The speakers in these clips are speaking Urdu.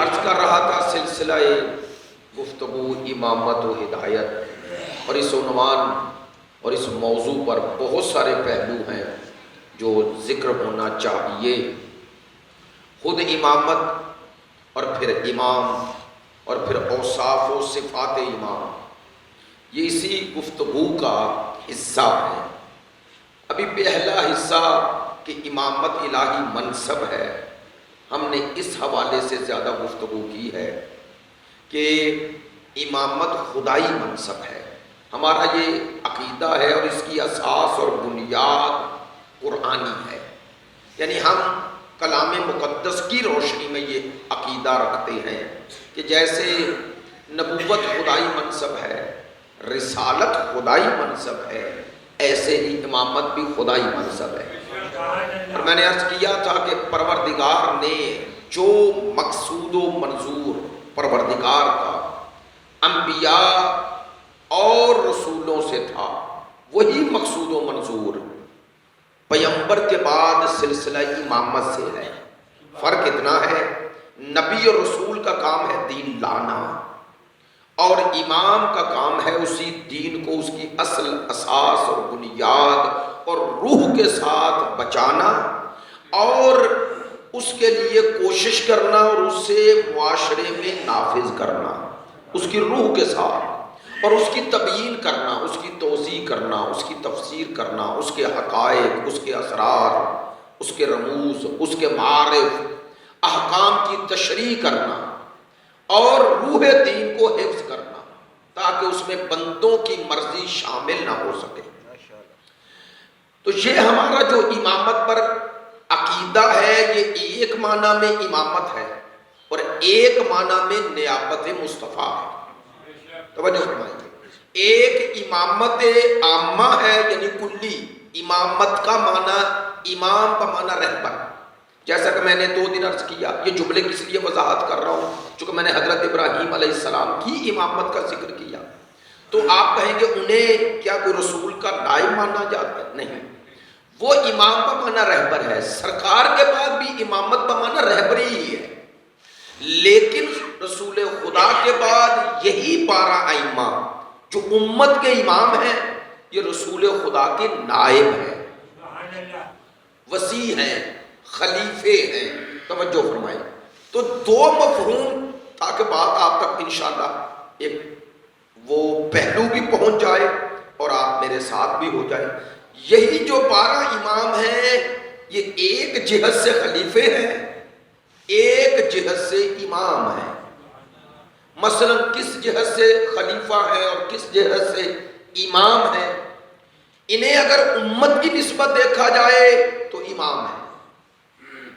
عرض کر رہا تھا سلسلہ گفتگو امامت و ہدایت، اور اس عنوان اور اس موضوع پر بہت سارے پہلو ہیں جو ذکر ہونا چاہیے۔ خود امامت اور پھر امام اور پھر اوصاف و صفات امام، یہ اسی گفتگو کا حصہ ہے۔ ابھی پہلا حصہ کہ امامت الہی منصب ہے، ہم نے اس حوالے سے زیادہ گفتگو کی ہے کہ امامت خدائی منصب ہے۔ ہمارا یہ عقیدہ ہے اور اس کی اساس اور بنیاد قرآنی ہے، یعنی ہم کلام مقدس کی روشنی میں یہ عقیدہ رکھتے ہیں کہ جیسے نبوت خدائی منصب ہے، رسالت خدائی منصب ہے، ایسے ہی امامت بھی خدائی منصب ہے۔ اور میں نے عرض کیا تھا کہ پروردگار نے جو مقصود و منظور پروردگار کا انبیاء اور رسولوں سے تھا، وہی مقصود و منظور پیغمبر کے بعد سلسلہ امامت سے ہے۔ فرق اتنا ہے، نبی اور رسول کا کام ہے دین لانا، اور امام کا کام ہے اسی دین کو اس کی اصل، اساس اور بنیاد اور روح کے ساتھ بچانا، اور اس کے لیے کوشش کرنا اور اسے معاشرے میں نافذ کرنا، اس کی روح کے ساتھ، اور اس کی تبیین کرنا، اس کی توضیح کرنا، اس کی تفسیر کرنا، اس کے حقائق، اس کے اسرار، اس کے رموز، اس کے معارف، احکام کی تشریح کرنا، اور روح دین کو حفظ کرنا تاکہ اس میں بندوں کی مرضی شامل نہ ہو سکے۔ تو یہ ہمارا جو امامت پر عقیدہ ہے، یہ ایک معنی میں امامت ہے اور ایک معنی میں نیابت مصطفیٰ ہے۔ توجہ فرمائیے، ایک امامت عامہ ہے یعنی کلی۔ امامت کا معنی، امام کا معنی رہبر، جیسا کہ میں نے 2 دن عرض کیا۔ یہ جملے کس لیے وضاحت کر رہا ہوں؟ چونکہ میں نے حضرت ابراہیم علیہ السلام کی امامت کا ذکر کیا، تو آپ کہیں گے انہیں کیا کوئی رسول کا نائب مانا جاتا ہے؟ نہیں، وہ امام کا معنی رہبر ہے۔ سرکار کے بعد بھی امامت کا معنی رہبری ہی ہے، لیکن رسول خدا کے بعد یہی 12 ائمہ جو امت کے امام ہیں، یہ رسول خدا کے نائب ہیں، وصی ہیں، خلیفے ہیں۔ توجہ فرمائیں۔ تو 2 مفہوم، تاکہ بات آپ تک انشاءاللہ ایک وہ پہلو بھی پہنچ جائے اور آپ میرے ساتھ بھی ہو جائے۔ یہی جو 12 امام ہیں، یہ ایک جہت سے خلیفے ہیں، ایک جہت سے امام ہیں۔ مثلا کس جہت سے خلیفہ ہے اور کس جہت سے امام ہے؟ انہیں اگر امت کی نسبت دیکھا جائے تو امام ہے،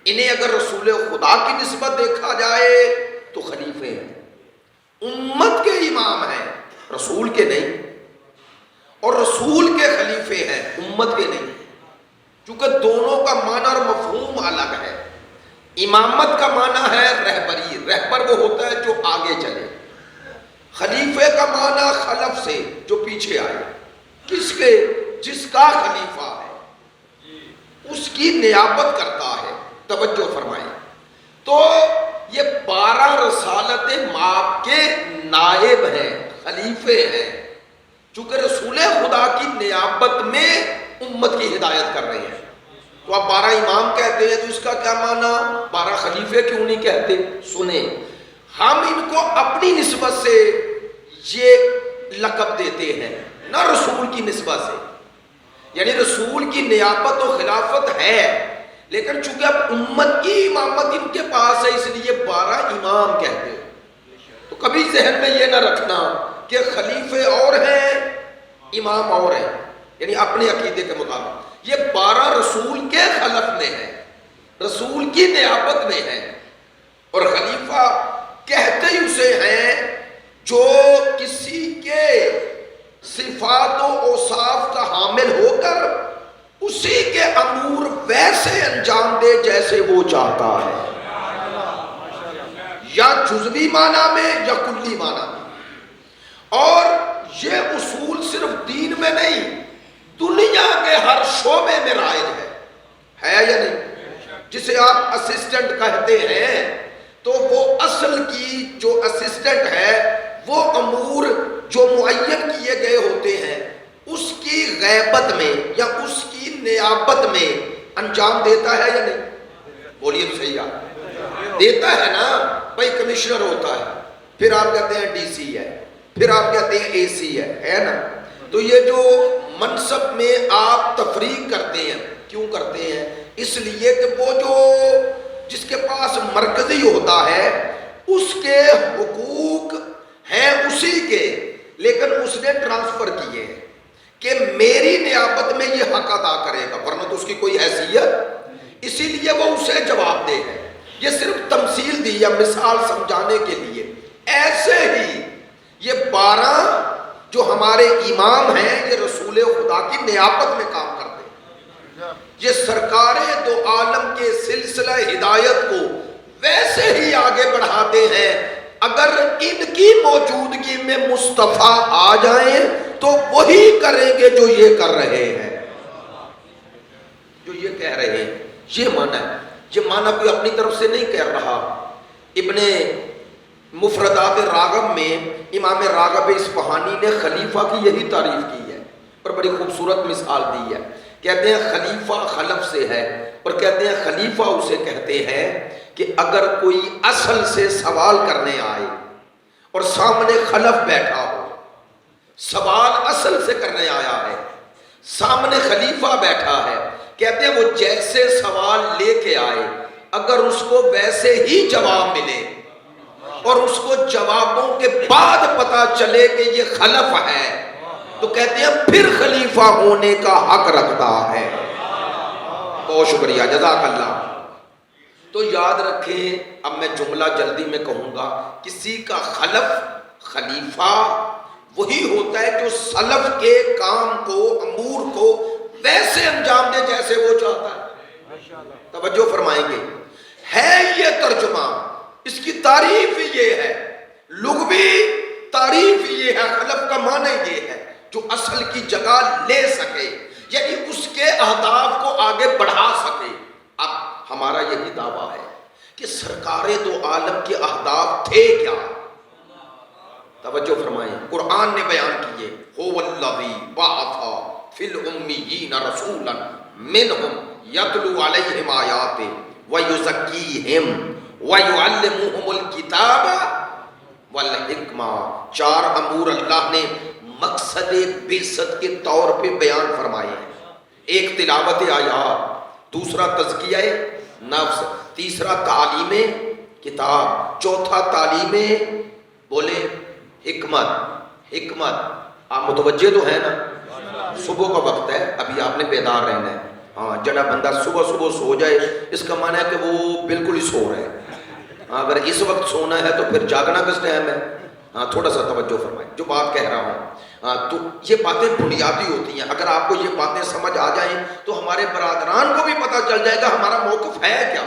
انہیں اگر رسول خدا کی نسبت دیکھا جائے تو خلیفے ہیں۔ امت کے امام ہیں، رسول کے نہیں، اور رسول کے خلیفے ہیں، امت کے نہیں، چونکہ دونوں کا معنی اور مفہوم الگ ہے۔ امامت کا معنی ہے رہبری، رہبر وہ ہوتا ہے جو آگے چلے۔ خلیفے کا معنی خلف سے، جو پیچھے آئے۔ کس کے؟ جس کا خلیفہ ہے اس کی نیابت کرتا ہے۔ توجہ فرمائیں۔ تو یہ 12 رسالت مآب کے نائب ہیں، خلیفے ہیں، چونکہ رسول خدا کی نیابت میں امت کی ہدایت کر رہے ہیں۔ تو آپ 12 امام کہتے ہیں تو اس کا کیا معنی؟ 12 خلیفے کیوں نہیں کہتے؟ سنیں، ہم ان کو اپنی نسبت سے یہ لقب دیتے ہیں، نہ رسول کی نسبت سے۔ یعنی رسول کی نیابت و خلافت ہے، لیکن چونکہ اب امت کی امامت ان کے پاس ہے، اس لیے 12 امام کہتے ہیں۔ تو کبھی ذہن میں یہ نہ رکھنا کہ خلیفے اور ہیں، امام اور ہیں، یعنی اپنے عقیدے کے مطابق۔ یہ 12 رسول کے خلف میں ہیں، رسول کی نیابت میں ہیں، اور خلیفہ کہتے ہی اسے ہیں جو کسی کے صفات و اوصاف کا حامل ہو کر اسی کے امور ویسے انجام دے جیسے وہ چاہتا ہے، یا جزوی معنی میں یا کلی معنی میں۔ اور یہ اصول صرف دین میں نہیں، دنیا کے ہر شعبے میں رائج ہے یا نہیں؟ جسے آپ اسسٹنٹ کہتے ہیں، تو وہ اصل کی جو اسسٹنٹ ہے وہ امور جو معین کیے گئے ہوتے ہیں اس کی غیبت میں یا اس کی نیابت میں انجام دیتا ہے یا نہیں؟ بولیے تو صحیح آپ دیتا ہے نا. بھائی کمشنر ہوتا ہے، پھر آپ کہتے ہیں ڈی سی ہے، پھر آپ کہتے ہیں اے سی ہے نا. تو یہ جو منصب میں آپ تفریق کرتے ہیں، کیوں کرتے ہیں؟ اس لیے کہ وہ جو جس کے پاس مرکزی ہوتا ہے اس کے حقوق ہیں اسی کے، لیکن اس نے ٹرانسفر کیے ہیں کہ میری نیابت میں یہ حق ادا کرے گا، ورنہ تو اس کی کوئی حیثیت، اسی لیے وہ اسے جواب دے ہے. یہ صرف تمثیل دی یا مثال سمجھانے کے لیے. ایسے ہی یہ 12 جو ہمارے امام ہیں یہ رسول خدا کی نیابت میں کام کرتے ہیں. یہ سرکار دو عالم کے سلسلہ ہدایت کو ویسے ہی آگے بڑھاتے ہیں. اگر ان کی موجودگی میں مصطفیٰ آ جائیں تو وہی کریں گے جو یہ کر رہے ہیں، جو یہ کہہ رہے ہیں. یہ معنی ہے. یہ معنی کوئی اپنی طرف سے نہیں کہہ رہا. ابن مفردات راغب میں امام راغب اصفہانی نے خلیفہ کی یہی تعریف کی ہے اور بڑی خوبصورت مثال دی ہے. کہتے ہیں خلیفہ خلف سے ہے، اور کہتے ہیں خلیفہ اسے کہتے ہیں کہ اگر کوئی اصل سے سوال کرنے آئے اور سامنے خلف بیٹھا ہو، سوال اصل سے کرنے آیا ہے، سامنے خلیفہ بیٹھا ہے، کہتے ہیں وہ جیسے سوال لے کے آئے اگر اس کو ویسے ہی جواب ملے اور اس کو جوابوں کے بعد پتا چلے کہ یہ خلف ہے تو کہتے ہیں پھر خلیفہ ہونے کا حق رکھتا ہے. بہت شکریہ، جزاک اللہ. تو یاد رکھیں، اب میں جملہ جلدی میں کہوں گا، کسی کا خلف خلیفہ وہی ہوتا ہے جو سلف کے کام کو امور کو ویسے انجام دے جیسے وہ چاہتا ہے. توجہ فرمائیں گے. ہے یہ ترجمہ، اس کی تعریف یہ ہے، لغوی تعریف یہ ہے. خلف کا معنی یہ ہے جو اصل کی جگہ لے سکے، یعنی اس کے اہداف کو آگے بڑھا سکے. اب ہمارا یہی دعویٰ ہے کہ سرکار دو عالم کے اہداف تھے کیا؟ توجہ فرمائیں. قرآن نے بیان کیے، هو الذی بعث فی الامیین رسولا منہم یتلو علیہم آیاتہ ویزکیہم ویعلمہم الکتاب والحکمہ. 4 امور اللہ نے مقصد بعثت کے طور پہ بیان فرمائے ہیں. ایک تلاوت آیات، دوسرا تزکیہ نفس، تیسرا تعلیم کتاب، چوتھا تعلیم بولے حکمت. آپ متوجہ تو ہیں نا؟ صبح کا وقت ہے، ابھی آپ نے بیدار رہنا ہے. ہاں، جڑا بندہ صبح سو جائے اس کا معنی ہے کہ وہ بالکل ہی سو رہا ہے. اگر اس وقت سونا ہے تو پھر جاگنا کس ٹائم ہے؟ ہاں، تھوڑا سا توجہ فرمائیں جو بات کہہ رہا ہوں. تو یہ باتیں بنیادی ہوتی ہیں. اگر آپ کو یہ باتیں سمجھ آ جائیں تو ہمارے برادران کو بھی پتہ چل جائے گا ہمارا موقف ہے کیا.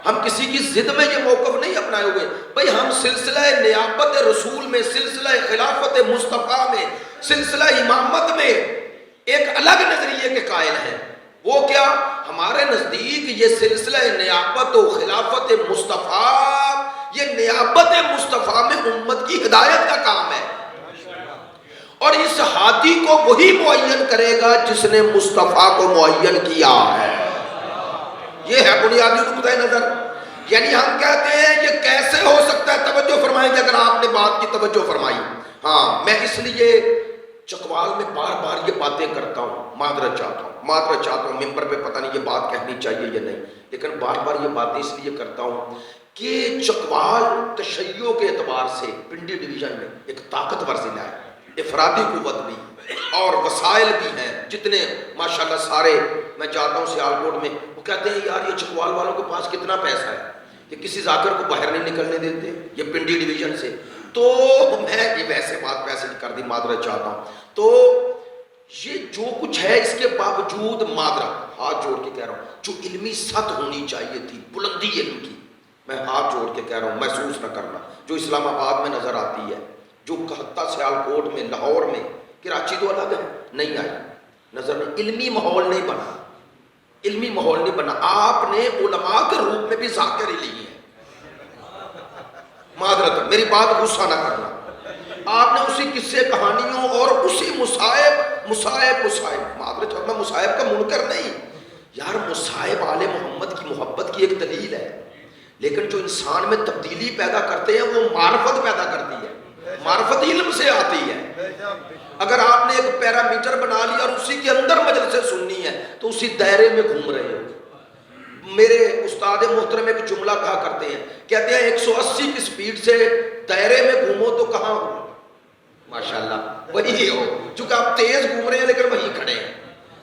ہم کسی کی ضد میں یہ موقف نہیں اپنائے ہوئے. بھئی ہم سلسلہ نیابت رسول میں، سلسلہ خلافت مصطفیٰ میں، سلسلہ امامت میں ایک الگ نظریے کے قائل ہیں. وہ کیا؟ ہمارے نزدیک یہ سلسلہ نیابت و خلافت مصطفیٰ، یہ نیابت مصطفیٰ میں امت کی ہدایت کا کام ہے، اور اس ہادی کو وہی معین کرے گا جس نے مصطفیٰ کو معین کیا ہے. یہ ہے بنیادی نقطہ نظر. یعنی ہم کہتے ہیں یہ کیسے ہو سکتا ہے؟ توجہ فرمائیں گے اگر آپ نے بات کی توجہ فرمائی. ہاں، میں اس لیے چکوال میں بار بار یہ باتیں کرتا ہوں، معذرت چاہتا ہوں ممبر پہ پتہ نہیں یہ بات کہنی چاہیے یا نہیں، لیکن بار بار یہ باتیں اس لیے کرتا ہوں کہ چکوال تشیع کے اعتبار سے پنڈی ڈویژن میں ایک طاقتور ضلع ہے. افرادی قوت بھی اور وسائل بھی ہیں جتنے ماشاءاللہ سارے. میں جاتا ہوں سیالکوٹ میں، وہ کہتے ہیں یار یہ چکوال والوں کے پاس کتنا پیسہ ہے کہ کسی ذاکر کو باہر نہیں نکلنے دیتے یہ پنڈی ڈویژن سے. تو میں یہ ویسے بات پیسے کر دی، معذرت چاہتا ہوں. تو یہ جو کچھ ہے اس کے باوجود معذرت ہاتھ جوڑ کے کہہ رہا ہوں، جو علمی سطح ہونی چاہیے تھی، بلندی علم کی، میں ہاتھ جوڑ کے کہہ رہا ہوں محسوس نہ کرنا، جو اسلام آباد میں نظر آتی ہے، جو حتیٰ سیالکوٹ میں، لاہور میں، کراچی تو الگ ہے، نہیں آئی نظر نہیں. علمی ماحول نہیں بنا، علمی ماحول نہیں بنا. آپ نے علماء کے روپ میں بھی ذاکر ہی لی ہیں، معذرت میری بات غصہ نہ کرنا، آپ نے اسی قصے کہانیوں اور اسی مصائب معذرت میں مصائب کا منکر نہیں یار، مصائب آل محمد کی محبت کی ایک دلیل ہے، لیکن جو انسان میں تبدیلی پیدا کرتے ہیں وہ معرفت پیدا کرتی ہے، معرفت علم سے آتی ہے۔ اگر آپ نے ایک پیرامیٹر بنا لیا اور اسی کے اندر مجلسیں سننی ہے تو اسی دائرے میں گھوم رہے ہو۔ میرے استاد محترم ایک جملہ کہا کرتے ہیں، کہتے ہیں 180 کی سپیڈ سے دائرے میں گھومو تو کہاں ہو؟ ماشاءاللہ وہی ہو، چونکہ آپ تیز گھوم رہے ہیں لیکن وہی کھڑے ہیں۔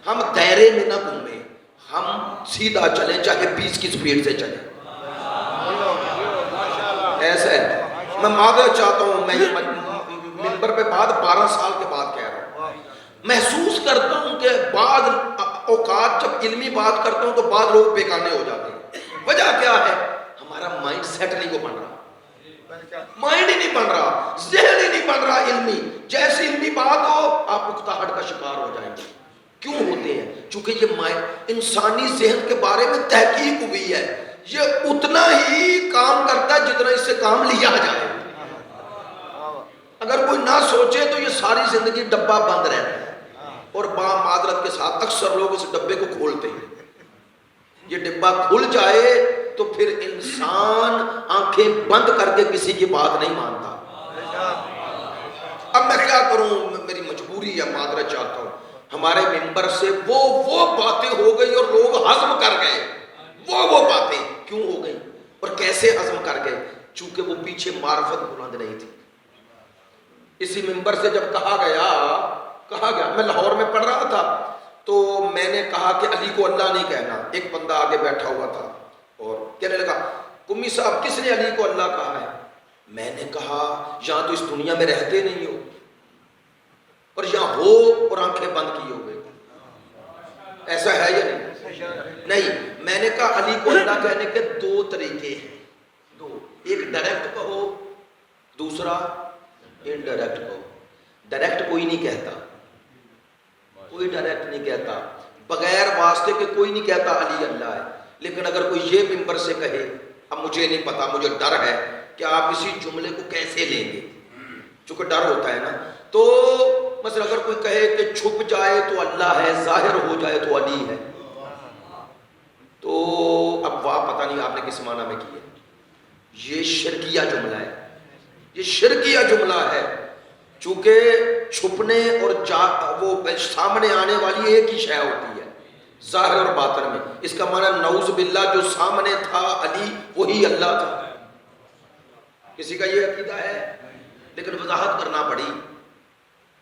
ہم دائرے میں نہ گھومیں، ہم سیدھا چلیں، چاہے 20 کی سپیڈ سے چلیں۔ ایسا ہے، میں معذرت چاہتا ہوں، میں یہ منبر پہ بات 12 سال کے بعد کہہ رہا ہوں، محسوس کرتا ہوں کہ بعض اوقات جب علمی بات کرتا ہوں تو بعض لوگ بیگانے ہو جاتے ہیں۔ وجہ کیا ہے؟ ہمارا مائنڈ سیٹ نہیں کو بن رہا، مائنڈ ہی نہیں بن رہا، ذہن ہی نہیں بن رہا علمی۔ جیسی علمی بات ہو آپ اکتاہٹ کا شکار ہو جائیں گے۔ کیوں ہوتے ہیں؟ چونکہ یہ انسانی ذہن کے بارے میں تحقیق ہوئی ہے، یہ اتنا ہی کام کرتا ہے جتنا اس سے کام لیا جائے۔ اگر کوئی نہ سوچے تو یہ ساری زندگی ڈبہ بند رہتا ہے، اور معذرت کے ساتھ اکثر لوگ اس ڈبے کو کھولتے ہیں۔ یہ ڈبہ کھل جائے تو پھر انسان آنکھیں بند کر کے کسی کی بات نہیں مانتا۔ اب میں کیا کروں، میری مجبوری ہے، معذرت چاہتا ہوں۔ ہمارے منبر سے وہ باتیں ہو گئی اور لوگ ہضم کر گئے، وہ باتیں کیوں ہو گئی اور کیسے ہضم کر گئے؟ چونکہ وہ پیچھے معرفت بلند نہیں تھی۔ اسی منبر سے جب کہا گیا، میں لاہور میں پڑھ رہا تھا تو میں نے کہا کہ علی کو اللہ نہیں کہنا۔ ایک بندہ آگے بیٹھا ہوا تھا اور کہنے لگا، قمی صاحب کس نے علی کو اللہ کہا ہے؟ میں نے کہا یہاں تو اس دنیا میں رہتے نہیں ہو، اور یہاں ہو اور آنکھیں بند کی ہو گئی، ایسا ہے یا نہیں؟ میں نے کہا علی کو اللہ کہنے کے 2 طریقے ہیں، ایک ڈائریکٹ کہو، دوسرا انڈائریکٹ کہو۔ ڈائریکٹ کوئی نہیں کہتا، کوئی ڈائریکٹ نہیں کہتا، بغیر واسطے کے کوئی نہیں کہتا علی اللہ ہے۔ لیکن اگر کوئی یہ منبر سے کہے، اب مجھے نہیں پتا، مجھے ڈر ہے کہ آپ اسی جملے کو کیسے لیں گے، چونکہ ڈر ہوتا ہے نا۔ تو مثلا اگر کوئی کہے کہ چھپ جائے تو اللہ ہے، ظاہر ہو جائے تو علی ہے، تو اب واہ پتہ نہیں آپ نے کس معنی میں کی ہے۔ یہ شرکیہ جملہ ہے، یہ شرکیہ جملہ ہے، چونکہ چھپنے اور وہ سامنے آنے والی ایک ہی شے ہوتی ہے، ظاہر اور باطن میں۔ اس کا معنی نعوذ باللہ جو سامنے تھا علی وہی اللہ تھا۔ کسی کا یہ عقیدہ ہے، لیکن وضاحت کرنا پڑی۔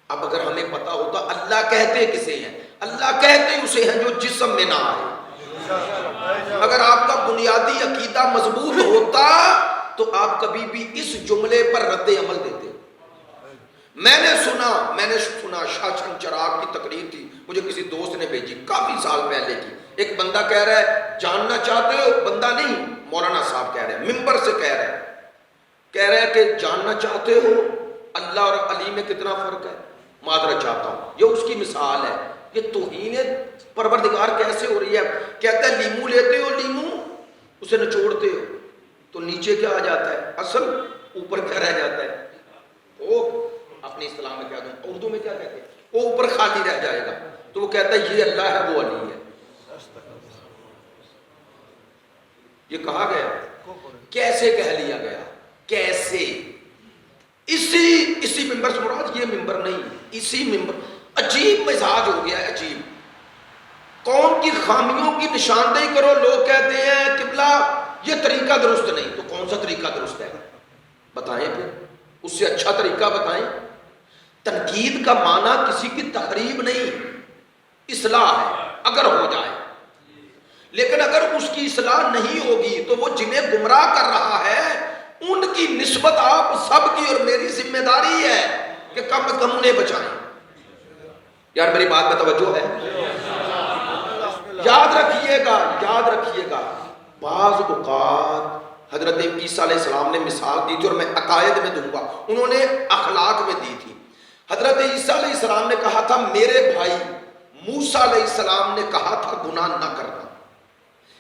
اب اگر ہمیں پتا ہوتا اللہ کہتے کسے ہیں، اللہ کہتے اسے ہیں جو جسم میں نہ آئے۔ اگر آپ کا بنیادی عقیدہ مضبوط ہوتا تو آپ کبھی بھی اس جملے پر رد عمل دیتے۔ میں نے سنا شاشن چراغ کی تقریر تھی، مجھے کسی دوست نے بھیجی کافی سال پہلے کی۔ ایک بندہ کہہ رہا ہے جاننا چاہتے ہو، بندہ نہیں مولانا صاحب کہہ رہے ہیں، ممبر سے کہہ رہے ہیں کہ جاننا چاہتے ہو اللہ اور علی میں کتنا فرق ہے؟ معذرت چاہتا ہوں، یہ اس کی مثال ہے۔ یہ توہین پروردگار کیسے ہو رہی ہے؟ کہتا ہے لیمو لیتے ہو، لیمو اسے نچوڑتے ہو تو نیچے کیا آ جاتا ہے، اصل اوپر کیا رہ جاتا ہے؟ وہ اپنی اصطلاح میں کیا دوں، اردو میں کیا کہتے ہیں، وہ اوپر خالی رہ جائے گا۔ تو وہ کہتا ہے یہ اللہ ہے، وہ علی ہے۔ یہ کہا گیا، کیسے کہہ لیا گیا، کیسے؟ اسی ممبر سے مراد یہ ممبر نہیں، اسی ممبر۔ عجیب مزاج ہو گیا ہے، عجیب۔ قوم کی خامیوں کی نشاندہی کرو، لوگ کہتے ہیں قبلہ یہ طریقہ درست نہیں، تو کون سا طریقہ درست ہے بتائیں، پھر اس سے اچھا طریقہ بتائیں۔ تنقید کا معنی کسی کی تخریب نہیں، اصلاح ہے اگر ہو جائے، لیکن اگر اس کی اصلاح نہیں ہوگی تو وہ جنہیں گمراہ کر رہا ہے ان کی نسبت آپ سب کی اور میری ذمہ داری ہے کہ کم از کم انہیں بچائیں۔ یار میری بات میں توجہ ہے؟ یاد رکھیے گا بعض اوقات حضرت عیسیٰ علیہ السلام نے مثال دی تھی، اور میں عقائد میں دوں گا، انہوں نے اخلاق میں دی تھی۔ حضرت عیسیٰ علیہ السلام نے کہا تھا میرے بھائی موسیٰ علیہ السلام نے کہا تھا گناہ نہ کرنا،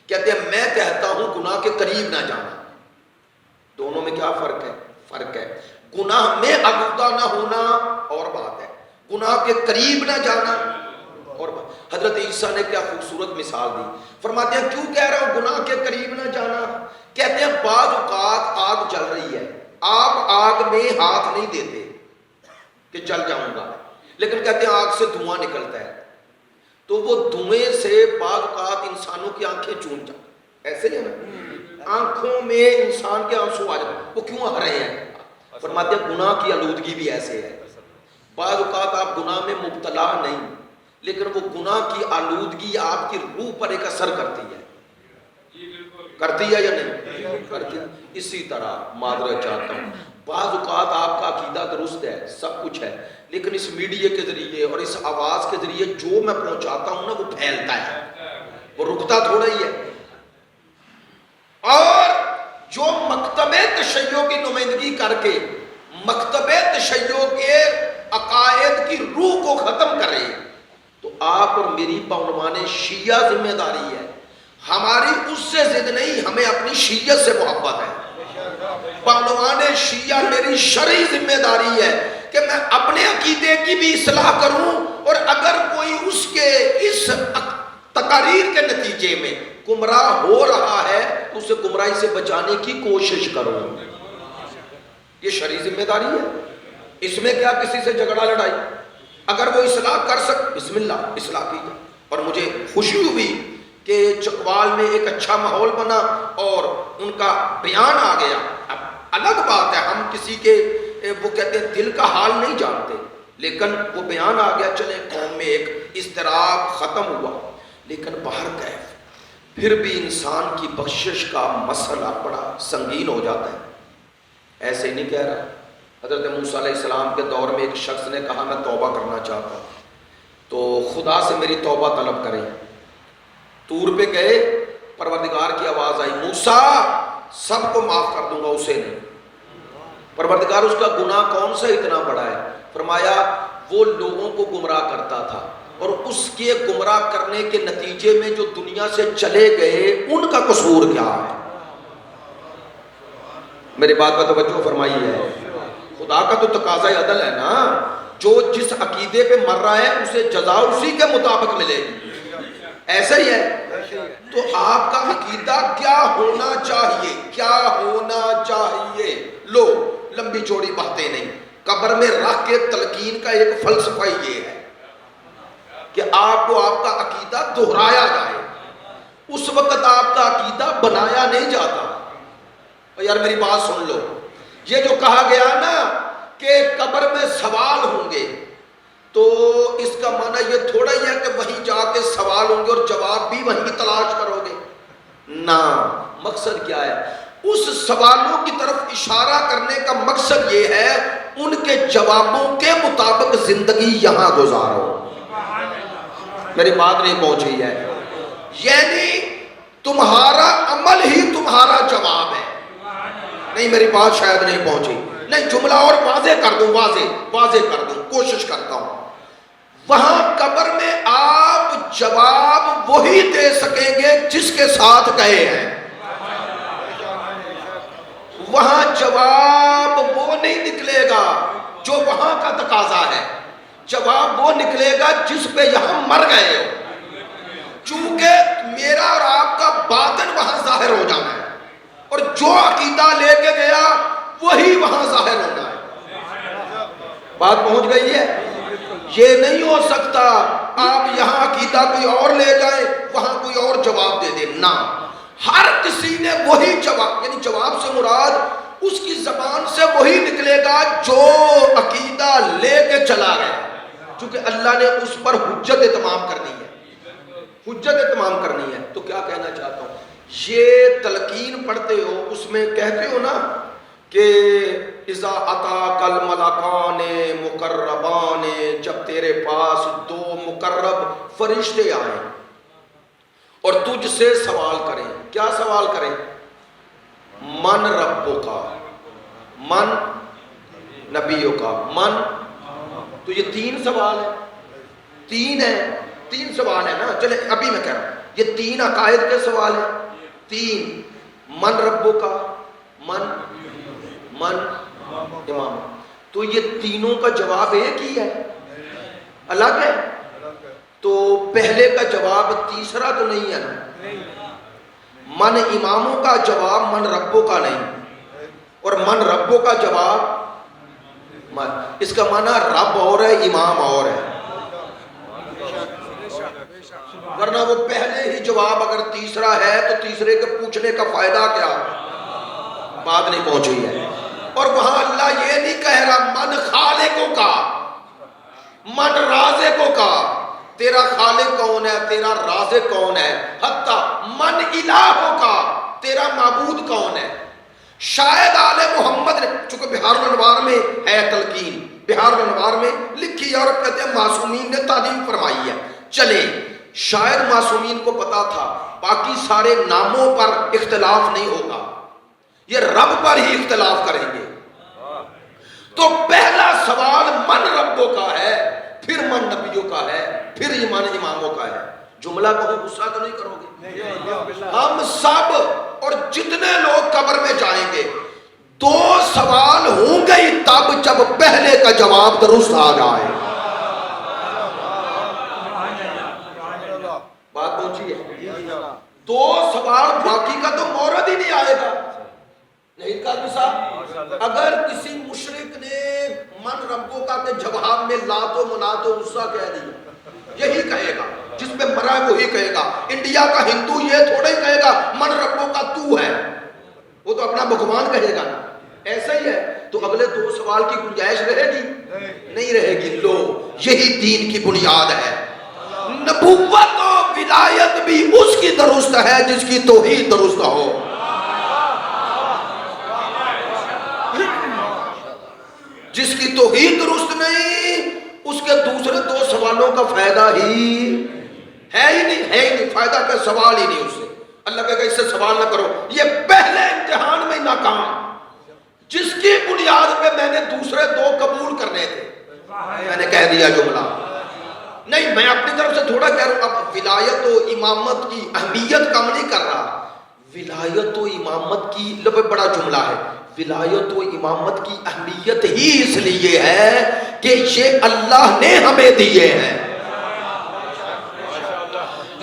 کہتے ہیں میں کہتا ہوں گناہ کے قریب نہ جانا۔ دونوں میں کیا فرق ہے؟ فرق ہے گناہ میں آلودہ نہ ہونا اور بات ہے، گناہ کے قریب نہ جانا اور بات۔ حضرت عیسیٰ نے کیا خوبصورت مثال دی، فرماتے ہیں کیوں کہہ رہا ہوں گناہ کے قریب نہ جانا؟ کہتے ہیں بعض اوقات آگ جل رہی ہے، آپ آگ میں ہاتھ نہیں دیتے کہ جل جاؤں گا، لیکن کہتے ہیں آگ سے دھواں نکلتا ہے، تو وہ دھوئیں سے بعض اوقات انسانوں کی آنکھیں چون جاتی، ایسے ہی ہے نا، آنکھوں میں انسان کے آنسو آ جاتے، وہ کیوں آ رہے ہیں؟ فرماتے ہیں گناہ کی آلودگی بھی ایسے ہے، بعض اوقات آپ گناہ میں مبتلا نہیں، لیکن وہ گناہ کی آلودگی آپ کی روح پر ایک اثر کرتی ہے، کرتی ہے یا نہیں کرتی؟ اسی طرح معذرت چاہتا ہوں، بعض اوقات آپ کا عقیدہ درست ہے، سب کچھ ہے، لیکن اس میڈیا کے ذریعے اور اس آواز کے ذریعے جو میں پہنچاتا ہوں نا وہ پھیلتا ہے، وہ رکتا تھوڑا ہی ہے۔ اور جو مکتب تشیع کی نمائندگی کر کے مکتب تشیع کے عقائد کی روح کو ختم کرے، تو آپ اور میری بعنوان شیعہ ذمہ داری ہے، ہماری اس سے ضد نہیں، ہمیں اپنی شیعت سے محبت ہے، بعنوان شیعہ میری شرعی ذمہ داری ہے کہ میں اپنے عقیدے کی بھی اصلاح کروں، اور اگر کوئی اس کے اس تقاریر کے نتیجے میں گمراہ ہو رہا ہے تو اسے گمراہی سے بچانے کی کوشش کروں، یہ شرعی ذمہ داری ہے، اس میں کیا کسی سے جھگڑا لڑائی؟ اگر وہ اصلاح کر بسم اللہ اصلاح کی جائے۔ اور مجھے خوشی ہوئی کہ چکوال میں ایک اچھا ماحول بنا اور ان کا بیان آ گیا۔ اب الگ بات ہے ہم کسی کے وہ کہتے ہیں دل کا حال نہیں جانتے، لیکن وہ بیان آ گیا، چلے قوم میں ایک اضطراب ختم ہوا، لیکن باہر کیف پھر بھی انسان کی بخشش کا مسئلہ بڑا سنگین ہو جاتا ہے۔ ایسے ہی نہیں کہہ رہا، حضرت موسیٰ علیہ السلام کے دور میں ایک شخص نے کہا میں توبہ کرنا چاہتا ہوں، تو خدا سے میری توبہ طلب کریں۔ طور پہ گئے، پروردگار کی آواز آئی، موسیٰ سب کو معاف کر دوں گا، اسے نہیں۔ پروردگار اس کا گناہ کون سا اتنا بڑا ہے؟ فرمایا وہ لوگوں کو گمراہ کرتا تھا، اور اس کے گمراہ کرنے کے نتیجے میں جو دنیا سے چلے گئے ان کا قصور کیا ہے؟ میری بات کا توجہ فرمائی ہے، خدا کا تو تقاضا عدل ہے نا، جو جس عقیدے پہ مر رہا ہے اسے جزا اسی کے مطابق ملے گی، ایسا ہی ہے۔ تو آپ کا عقیدہ کیا ہونا چاہیے؟ کیا ہونا چاہیے؟ لو لمبی چوڑی باتیں نہیں، قبر میں رکھ کے تلقین کا ایک فلسفہ یہ ہے کہ آپ کو آپ کا عقیدہ دہرایا جائے، اس وقت آپ کا عقیدہ بنایا نہیں جاتا۔ یار میری بات سن لو، یہ جو کہا گیا نا کہ قبر میں سوال ہوں گے، تو اس کا معنی یہ تھوڑا ہی ہے کہ وہیں جا کے سوال ہوں گے اور جواب بھی وہیں تلاش کرو گے، نہ، مقصد کیا ہے؟ اس سوالوں کی طرف اشارہ کرنے کا مقصد یہ ہے ان کے جوابوں کے مطابق زندگی یہاں گزارو۔ میری بات نہیں پہنچی ہے، یعنی تمہارا عمل ہی تمہارا جواب ہے۔ نہیں میری بات شاید نہیں پہنچی، نہیں جملہ اور واضح کر دوں، واضح کر دوں، کوشش کرتا ہوں۔ وہاں قبر میں آپ جواب وہی دے سکیں گے جس کے ساتھ گئے ہیں، وہاں جواب وہ نہیں نکلے گا جو وہاں کا تقاضا ہے، جواب وہ نکلے گا جس پہ یہاں مر گئے ہو، چونکہ میرا اور آپ کا باطن وہاں ظاہر ہو جانا ہے، اور جو عقیدہ لے کے گیا وہی وہاں ظاہر ہونا ہے۔ بات پہنچ گئی ہے؟ یہ نہیں ہو سکتا آپ یہاں عقیدہ کوئی اور لے جائیں وہاں کوئی اور جواب دے دے، نہ، ہر کسی نے وہی جواب، یعنی جواب سے مراد اس کی زبان سے وہی نکلے گا جو عقیدہ لے کے چلا گیا، چونکہ اللہ نے اس پر حجت اتمام کرنی ہے، حجت اتمام کرنی ہے۔ تو کیا کہنا چاہتا ہوں، یہ تلقین پڑھتے ہو، اس میں کہتے ہو نا کہ اذا اتاک الملکان مقربان، جب تیرے پاس دو مقرب فرشتے آئیں اور تجھ سے سوال کریں، کیا سوال کریں؟ من ربک، من نبیک، من، تو یہ تین سوال ہے، تین سوال ہے نا، چلے ابھی میں کہہ رہا ہوں یہ تین عقائد کے سوال ہیں، تین، من ربک، من من امام. تو یہ تینوں کا جواب ایک ہی ہے، الگ ہے؟ تو پہلے کا جواب تیسرا تو نہیں ہے نا. من اماموں کا جواب من ربوں کا نہیں، اور من ربوں کا جواب اس کا معنی رب اور ہے، امام اور ہے. ورنہ وہ پہلے ہی جواب اگر تیسرا ہے تو تیسرے کے پوچھنے کا فائدہ کیا؟ بات نہیں پہنچی ہے. اور وہاں اللہ یہ نہیں کہہ رہا من خالقوں کا، من رازقوں کا. تیرا خالق کون ہے، تیرا رازق کون ہے، حتیٰ من الہوں کا، تیرا معبود کون ہے. شاید آل محمد نے، چونکہ بہار الانوار میں ہے تلقین، بہار الانوار میں لکھی ہے اور کہتے ہیں معصومین نے تعلیم فرمائی ہے. چلے شاید معصومین کو پتا تھا باقی سارے ناموں پر اختلاف نہیں ہوگا، یہ رب پر ہی اختلاف کریں گے. تو پہلا سوال من ربوں کا ہے، پھر من نبیوں کا ہے، پھر ایمان اماموں کا ہے. جملہ کو غصہ تو نہیں کرو گے؟ ہم سب اور جتنے لوگ قبر میں جائیں گے دو سوال ہوں گے تب جب پہلے کا جواب درست آ جائے. بات پہنچی ہے؟ دو سوال باقی کا تو مورد ہی نہیں آئے گا. نہیں کہا صاحب، اگر کسی مشرک نے من ربوں کا کے جواب میں لات و منات و عزا کہہ دیا، یہی کہے گا، جس پہ مرا ہے وہی کہے گا. انڈیا کا ہندو یہ تھوڑا ہی کہے گا من ربوں کا تو ہے، وہ تو اپنا بھگوان کہے گا نا. ایسا ہی ہے. تو اگلے دو سوال کی گنجائش رہے گی؟ نہیں رہے گی. لو یہی دین کی بنیاد ہے. نبوت و ولایت بھی اس کی درست ہے جس کی توحید درست ہو. جس کی توحید درست نہیں اس کے دوسرے دو سوالوں کا فائدہ ہی ہے ہی نہیں. فائدہ کا سوال ہی نہیں اس سے. اللہ کہے گا اس سے سوال نہ کرو. یہ پہلے امتحان میں ناکام، جس کی بنیاد پہ میں نے دوسرے دو قبول کرنے تھے. میں نے کہہ دیا جملہ نہیں، میں اپنی طرف سے تھوڑا کہہ رہا ہوں. اب ولایت و امامت کی اہمیت کم نہیں کر رہا. ولایت و امامت کی بڑا جملہ ہے. ولایت و امامت کی اہمیت ہی اس لیے ہے کہ یہ اللہ نے ہمیں دیے ہیں.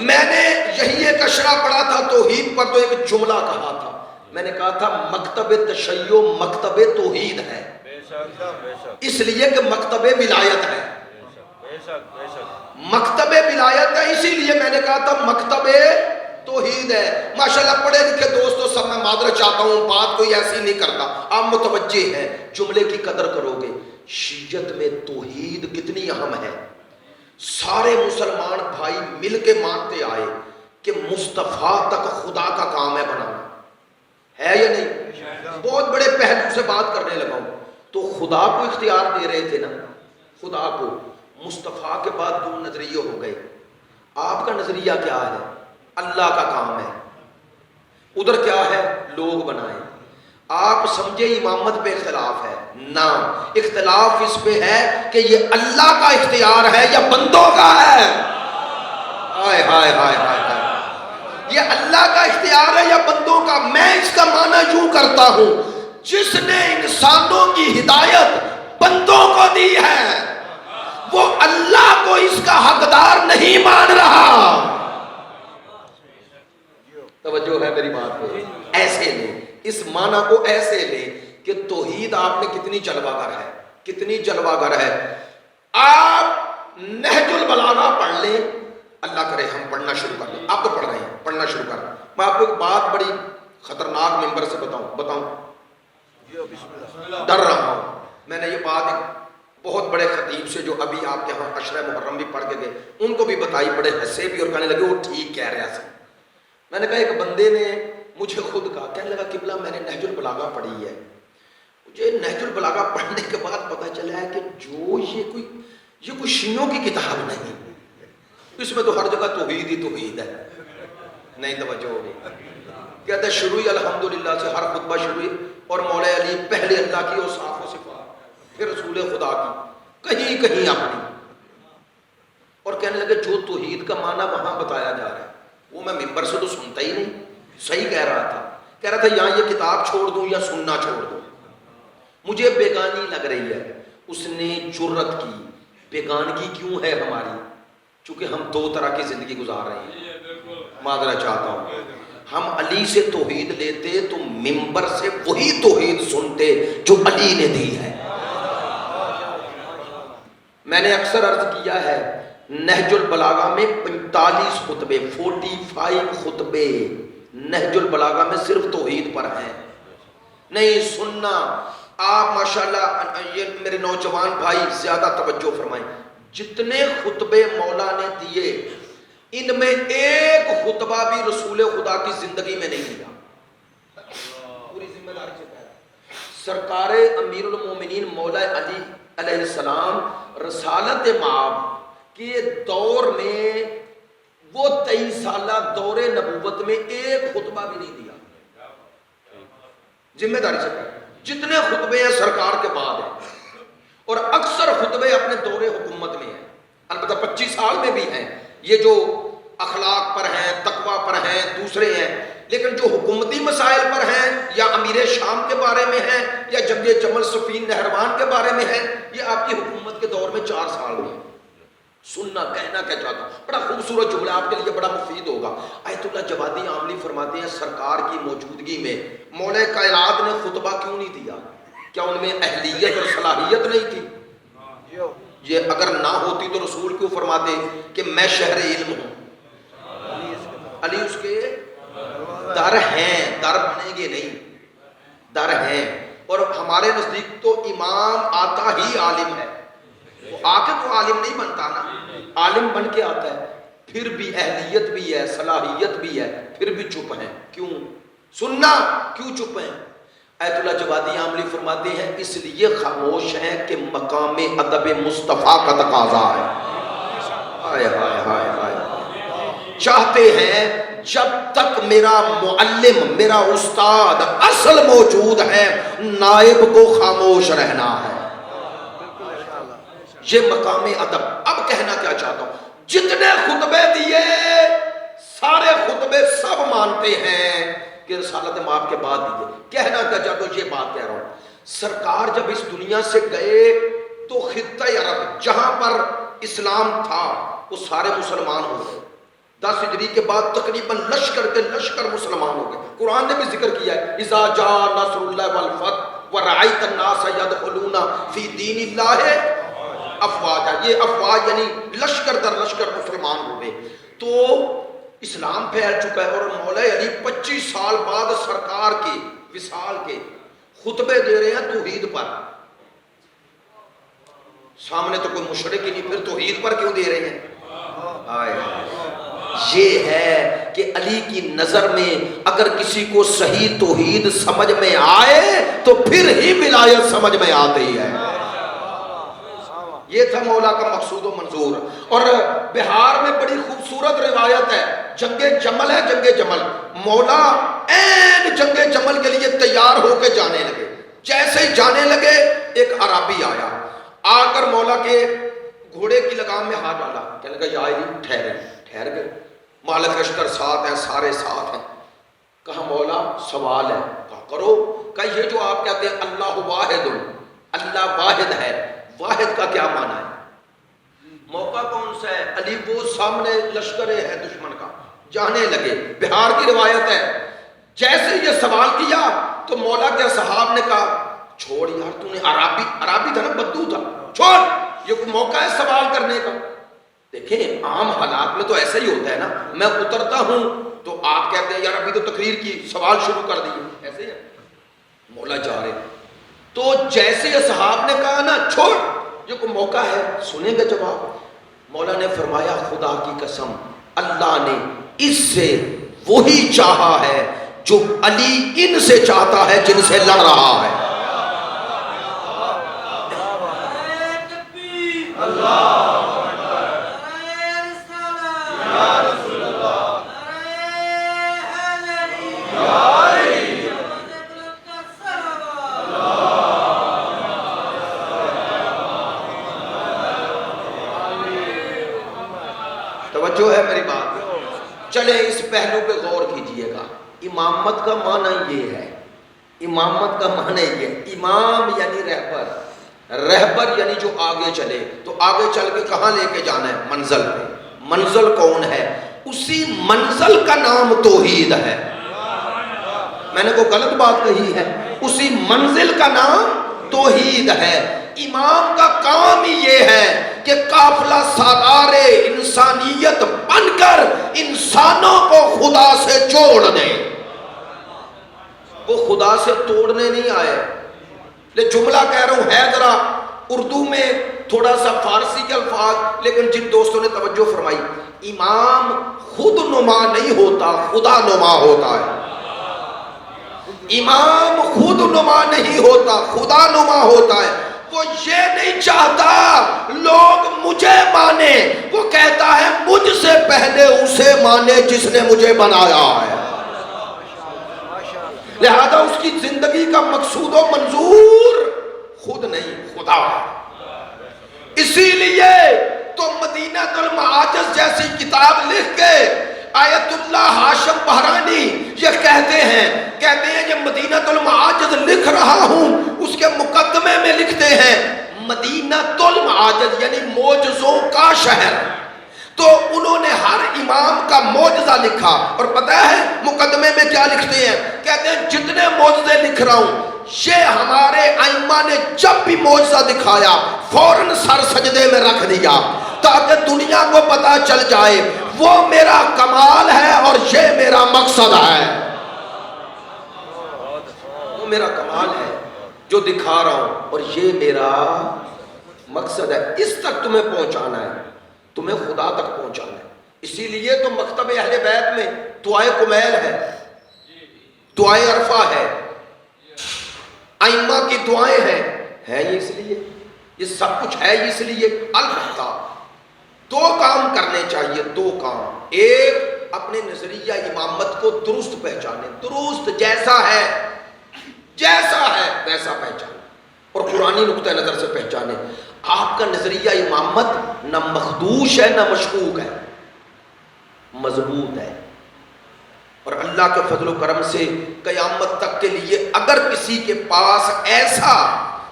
میں نے یہی ایک اشرا پڑھا تھا توحید پر، تو ایک جملہ کہا تھا. میں نے کہا تھا مکتب تشیع مکتب توحید ہے، اس لیے کہ مکتب ولایت ہے. مکتب ولایت ہے اسی لیے میں نے کہا تھا مکتب توحید ہے. ماشاءاللہ پڑھے لکھے دوستوں سب میں معذرت چاہتا ہوں، بات کوئی ایسی نہیں کرتا، آپ متوجہ ہیں، جملے کی قدر کرو گے. شیعت میں توحید کتنی اہم ہے. سارے مسلمان بھائی مل کے مانتے آئے کہ مصطفیٰ تک خدا کا کام ہے بنانا، ہے یا نہیں؟ بہت بڑے پہلو سے بات کرنے لگا ہوں. تو خدا کو اختیار دے رہے تھے نا، خدا کو. مصطفیٰ کے بعد دو نظریے ہو گئے. آپ کا نظریہ کیا ہے؟ اللہ کا کام ہے. ادھر کیا ہے؟ لوگ بنائیں. آپ سمجھے امامت پہ اختلاف ہے؟ نہ، اختلاف اس پہ ہے کہ یہ اللہ کا اختیار ہے یا بندوں کا ہے. ہائے ہائے ہائے ہائے ہائے، یہ اللہ کا اختیار ہے یا بندوں کا. میں اس کا معنی یوں کرتا ہوں، جس نے انسانوں کی ہدایت بندوں کو دی ہے وہ اللہ کو اس کا حقدار نہیں مان رہا. توجہ ہے میری بات پہ؟ ایسے لے اس معنی کو، ایسے لے کہ توحید آپ نے کتنی جلوہ گر ہے، کتنی جلوہ گر ہے. آپ نہج البلاغہ پڑھ لیں، اللہ کرے ہم پڑھنا شروع کر لیں. آپ تو پڑھ رہے ہیں، پڑھنا شروع کر. میں آپ کو ایک بات بڑی خطرناک ممبر سے بتاؤں ڈر رہا ہوں. میں نے یہ بات ایک بہت بڑے خطیب سے جو ابھی آپ کے ہاں عشرہ محرم بھی پڑھ کے گئے ان کو بھی بتائی، بڑے ہنسے بھی اور کہنے لگے وہ ٹھیک کہہ رہے ہیں. میں نے کہا ایک بندے نے مجھے خود کہا، کہنے لگا قبلہ میں نے نہج البلاغہ پڑھی ہے. مجھے نہج البلاغہ پڑھنے کے بعد پتہ چلا ہے کہ جو یہ کوئی شیعوں کی کتاب نہیں، اس میں تو ہر جگہ توحید ہی توحید ہے. نہیں توجہ ہوگی. کہتا ہے شروع الحمدللہ سے، ہر خطبہ شروع اور مولا علی پہلے اللہ کی اوصاف و صفات پھر رسول خدا کی، کہیں کہیں اپنی. اور کہنے لگے جو توحید کا معنی وہاں بتایا جا رہا ہے وہ میں ممبر سے تو سنتا ہی نہیں. صحیح کہہ رہا تھا، کہہ رہا تھا یہاں یہ کتاب چھوڑ دوں یا سننا چھوڑ دوں. مجھے بیگانی لگ رہی ہے. اس نے جرت کی. بیگانگی کیوں ہے ہماری؟ چونکہ ہم دو طرح کی زندگی گزار رہے ہیں. معذرت چاہتا ہوں. ہم علی سے توحید لیتے تو منبر سے وہی توحید سنتے جو علی نے دی ہے. میں نے اکثر عرض کیا ہے نہج البلاغہ میں 45 خطبے 45 خطبے نہج البلاغہ میں صرف توحید پر ہیں. نہیں سننا. آپ ماشاءاللہ یہ میرے نوجوان بھائی زیادہ توجہ فرمائیں. جتنے خطبے مولا نے دیے ان میں ایک خطبہ بھی رسول خدا کی زندگی میں نہیں دیا. پوری ذمہ داری سے کہہ رہا ہوں. سرکار امیر المومنین مولا علی علیہ السلام رسالت مآب کے دور میں وہ 23 سالہ دور نبوت میں ایک خطبہ بھی نہیں دیا. ذمہ داری سے کہہ رہا ہوں. جتنے خطبے ہیں سرکار کے بعد ہیں اور اکثر خطبے اپنے دور حکومت میں ہیں. البتہ 25 سال میں بھی ہیں یہ جو اخلاق پر ہیں تقوی پر ہیں دوسرے ہیں. لیکن جو حکومتی مسائل پر ہیں یا امیر شام کے بارے میں ہیں یا جنگ جمل صفین نہروان کے بارے میں ہیں یہ آپ کی حکومت کے دور میں 4 سال میں. سننا کہنا کیا چاہتا ہوں بڑا خوبصورت جملہ آپ کے لیے بڑا مفید ہوگا. آیت اللہ جوادی عاملی فرماتے ہیں سرکار کی موجودگی میں مولا کائنات نے خطبہ کیوں نہیں دیا؟ کیا ان میں اہلیت اور صلاحیت نہیں تھی؟ یہ اگر نہ ہوتی تو رسول کیوں فرماتے کہ میں شہر علم ہوں. علی اس کے در ہیں, در بنیں گے نہیں, در ہیں. اور ہمارے نزدیک تو امام آتا ہی عالم ہے. وہ آ کے تو عالم نہیں بنتا نا, عالم بن کے آتا ہے. پھر بھی اہلیت بھی ہے صلاحیت بھی ہے پھر بھی چپ ہیں. کیوں سننا کیوں چپ ہیں؟ آیت اللہ جوادی عاملی فرماتے ہیں اس لیے خاموش ہیں کہ مقام ادب مصطفیٰ کا تقاضا ہے. ہائے ہائے ہائے ہائے. چاہتے ہیں جب تک میرا معلم میرا استاد اصل موجود ہے نائب کو خاموش رہنا ہے. یہ مقام ادب. اب کہنا کیا چاہتا ہوں جتنے خطبے دیے سارے خطبے سب مانتے ہیں کہ رسالت مآب کے بعد دیے. کہنا کیا چاہتا ہوں یہ بات کہہ رہا ہوں سرکار جب اس دنیا سے گئے تو خطہ عرب جہاں پر اسلام تھا وہ سارے مسلمان ہو گئے. 10 ہجری کے بعد تقریباً لشکر کے لشکر مسلمان ہو گئے. قرآن نے بھی ذکر کیا ہے اذا جاء نصر اللہ والفتح ورأیت الناس يدخلون فی دین اللہ افواجا. یہ افواج یعنی لشکر در لشکر مسلمان ہو گئے. تو اسلام پھیل چکا ہے اور مولا علی 25 سال بعد سرکار کے وصال کے خطبے دے رہے ہیں توحید پر. سامنے تو کوئی مشرک ہی نہیں پھر توحید پر کیوں دے رہے ہیں؟ یہ ہے کہ علی کی نظر میں اگر کسی کو صحیح توحید سمجھ میں آئے تو پھر ہی ولایت سمجھ میں آتی ہے. یہ تھا مولا کا مقصود و منظور. اور بہار میں بڑی خوبصورت روایت ہے جنگ جمل ہے. جنگ جمل مولا این جنگ جمل کے لیے تیار ہو کے جانے لگے. جیسے ہی جانے لگے ایک عربی آیا آ کر مولا کے گھوڑے کی لگام میں ہاتھ ڈالا. کہنے لگا یا علی ٹھہر گئے. مالک لشکر ساتھ ہیں سارے ساتھ ہیں. کہا مولا سوال ہے. کہا کرو. کہا یہ جو آپ کہتے ہیں اللہ واحد اللہ واحد ہے واحد کا کیا معنی ہے؟ موقع کون سا ہے؟ علی وہ سامنے لشکر ہے دشمن کا. جانے لگے. بہار کی روایت ہے جیسے یہ سوال کیا تو مولا کے صحاب نے کہا چھوڑ یار تو نے عربی تھا نا بدو تھا چھوڑ یہ کوئی موقع ہے سوال کرنے کا. دیکھیں عام حالات میں تو ایسا ہی ہوتا ہے نا میں اترتا ہوں تو آپ کہتے ہیں یار ابھی تو تقریر کی سوال شروع کر دیے ایسے ہی. مولا جا رہے تو جیسے یہ صحاب نے کہا نا چھوڑ یہ کوئی موقع ہے سنیں گے جواب. مولا نے فرمایا خدا کی قسم اللہ نے اس سے وہی چاہا ہے جو علی ان سے چاہتا ہے جن سے لڑ رہا ہے. توجہ ہے میری بات. چلے اس پہلو پہ غور کیجئے گا. امامت کا معنی یہ ہے امامت کا معنی یہ ہے، امام یعنی رہبر، رہبر یعنی جو آگے چلے، تو آگے چل کے کہاں لے کے جانا ہے؟ منزل پہ۔ منزل کون ہے؟ اسی منزل کا نام توحید ہے۔ میں نے کوئی غلط بات کہی ہے؟ اسی منزل کا نام توحید ہے۔ امام کا کام ہی یہ ہے کہ قافلہ سالار انسانیت بن کر انسانوں کو خدا سے جوڑ دے۔ وہ خدا سے توڑنے نہیں آئے۔ لے جملہ کہہ رہا ہوں ہے ذرا اردو میں تھوڑا سا فارسی کے الفاظ، لیکن جن دوستوں نے توجہ فرمائی، امام خود نما نہیں ہوتا، خدا نما ہوتا ہے۔ امام خود نما نہیں ہوتا، خدا نما ہوتا ہے۔ وہ یہ نہیں چاہتا لوگ مجھے مانے، وہ کہتا ہے مجھ سے پہلے اسے مانے جس نے مجھے بنایا ہے۔ لہذا اس کی زندگی کا مقصود و منظور خود نہیں، خدا ہے۔ اسی لیے تو مدینہ المعاجز جیسی کتاب لکھ کے آیت اللہ ہاشم بہرانی یہ کہتے ہیں یہ مدینہ المعاجز لکھ رہا ہوں، اس کے مقدمے میں لکھتے ہیں مدینہ المعاجز یعنی معجزوں کا شہر۔ تو انہوں نے ہر امام کا معجزہ لکھا، اور پتہ ہے مقدمے میں کیا لکھتے ہیں؟ کہتے ہیں جتنے معجزے لکھ رہا ہوں یہ ہمارے ائمہ نے جب بھی معجزہ دکھایا فوراً سر سجدے میں رکھ دیا تاکہ دنیا کو پتہ چل جائے وہ میرا کمال ہے اور یہ میرا مقصد ہے۔ وہ میرا کمال ہے جو دکھا رہا ہوں اور یہ میرا مقصد ہے۔ اس تک تمہیں پہنچانا ہے، تمہیں خدا تک پہنچانا ہے۔ اسی لیے تو مکتب اہل بیت میں دعائے کمیل ہے، دعائے عرفہ ہے، ائمہ کی دعائیں ہیں، ہے یہ اس لیے، یہ سب کچھ ہے اس لیے۔ البتہ دو کام کرنے چاہیے، دو کام۔ ایک اپنے نظریہ امامت کو درست پہچانے، درست جیسا ہے ویسا پہچانے، اور قرآنی نقطہ نظر سے پہچانے۔ آپ کا نظریہ امامت نہ مخدوش ہے نہ مشکوک ہے، مضبوط ہے، اور اللہ کے فضل و کرم سے قیامت تک کے لیے اگر کسی کے پاس ایسا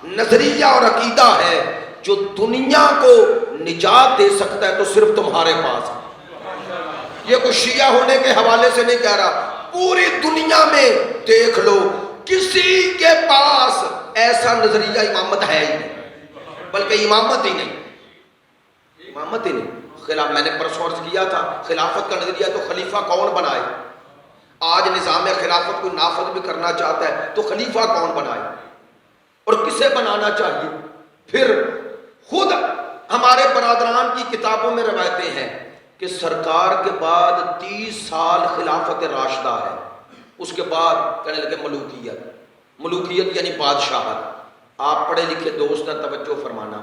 نظریہ اور عقیدہ ہے جو دنیا کو نجات دے سکتا ہے تو صرف تمہارے پاس ہے۔ یہ کوئی شیعہ ہونے کے حوالے سے نہیں کہہ رہا، پوری دنیا میں دیکھ لو کسی کے پاس ایسا نظریہ امامت ہے ہی نہیں، بلکہ امامت ہی نہیں، امامت ہی نہیں۔ خلاف میں نے پرسوں عرض کیا تھا، خلافت کا نظریہ تو خلیفہ کون بنائے؟ آج نظام خلافت کو نافذ بھی کرنا چاہتا ہے تو خلیفہ کون بنائے اور کسے بنانا چاہیے؟ پھر خود ہمارے برادران کی کتابوں میں روایتیں ہیں کہ سرکار کے بعد 30 سال خلافت راشدہ ہے، اس کے بعد کہنے لگے ملوکیت یعنی بادشاہت۔ آپ پڑھے لکھے دوست ہیں، توجہ فرمانا،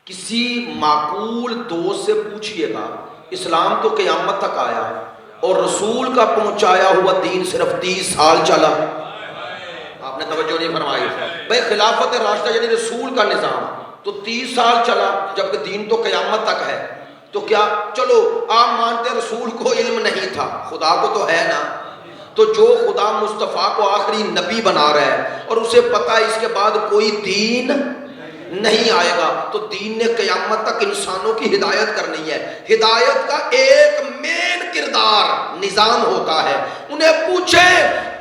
کسی معقول دوست سے پوچھئے گا اسلام تو قیامت تک آیا اور رسول کا پہنچایا ہوا دین صرف 30 سال چلا، آپ نے توجہ نہیں فرمائی۔ بھئی خلافت راشدہ یعنی رسول کا نظام تو 30 سال چلا جبکہ دین تو قیامت تک ہے، تو کیا چلو آپ مانتے رسول کو علم نہیں تھا، خدا کو تو ہے نا، تو جو خدا مصطفیٰ کو آخری نبی بنا رہا ہے اور اسے پتہ ہے اس کے بعد کوئی دین نہیں آئے گا، تو دین نے قیامت تک انسانوں کی ہدایت کرنی ہے۔ ہدایت کا ایک مین کردار نظام ہوتا ہے۔ انہیں پوچھیں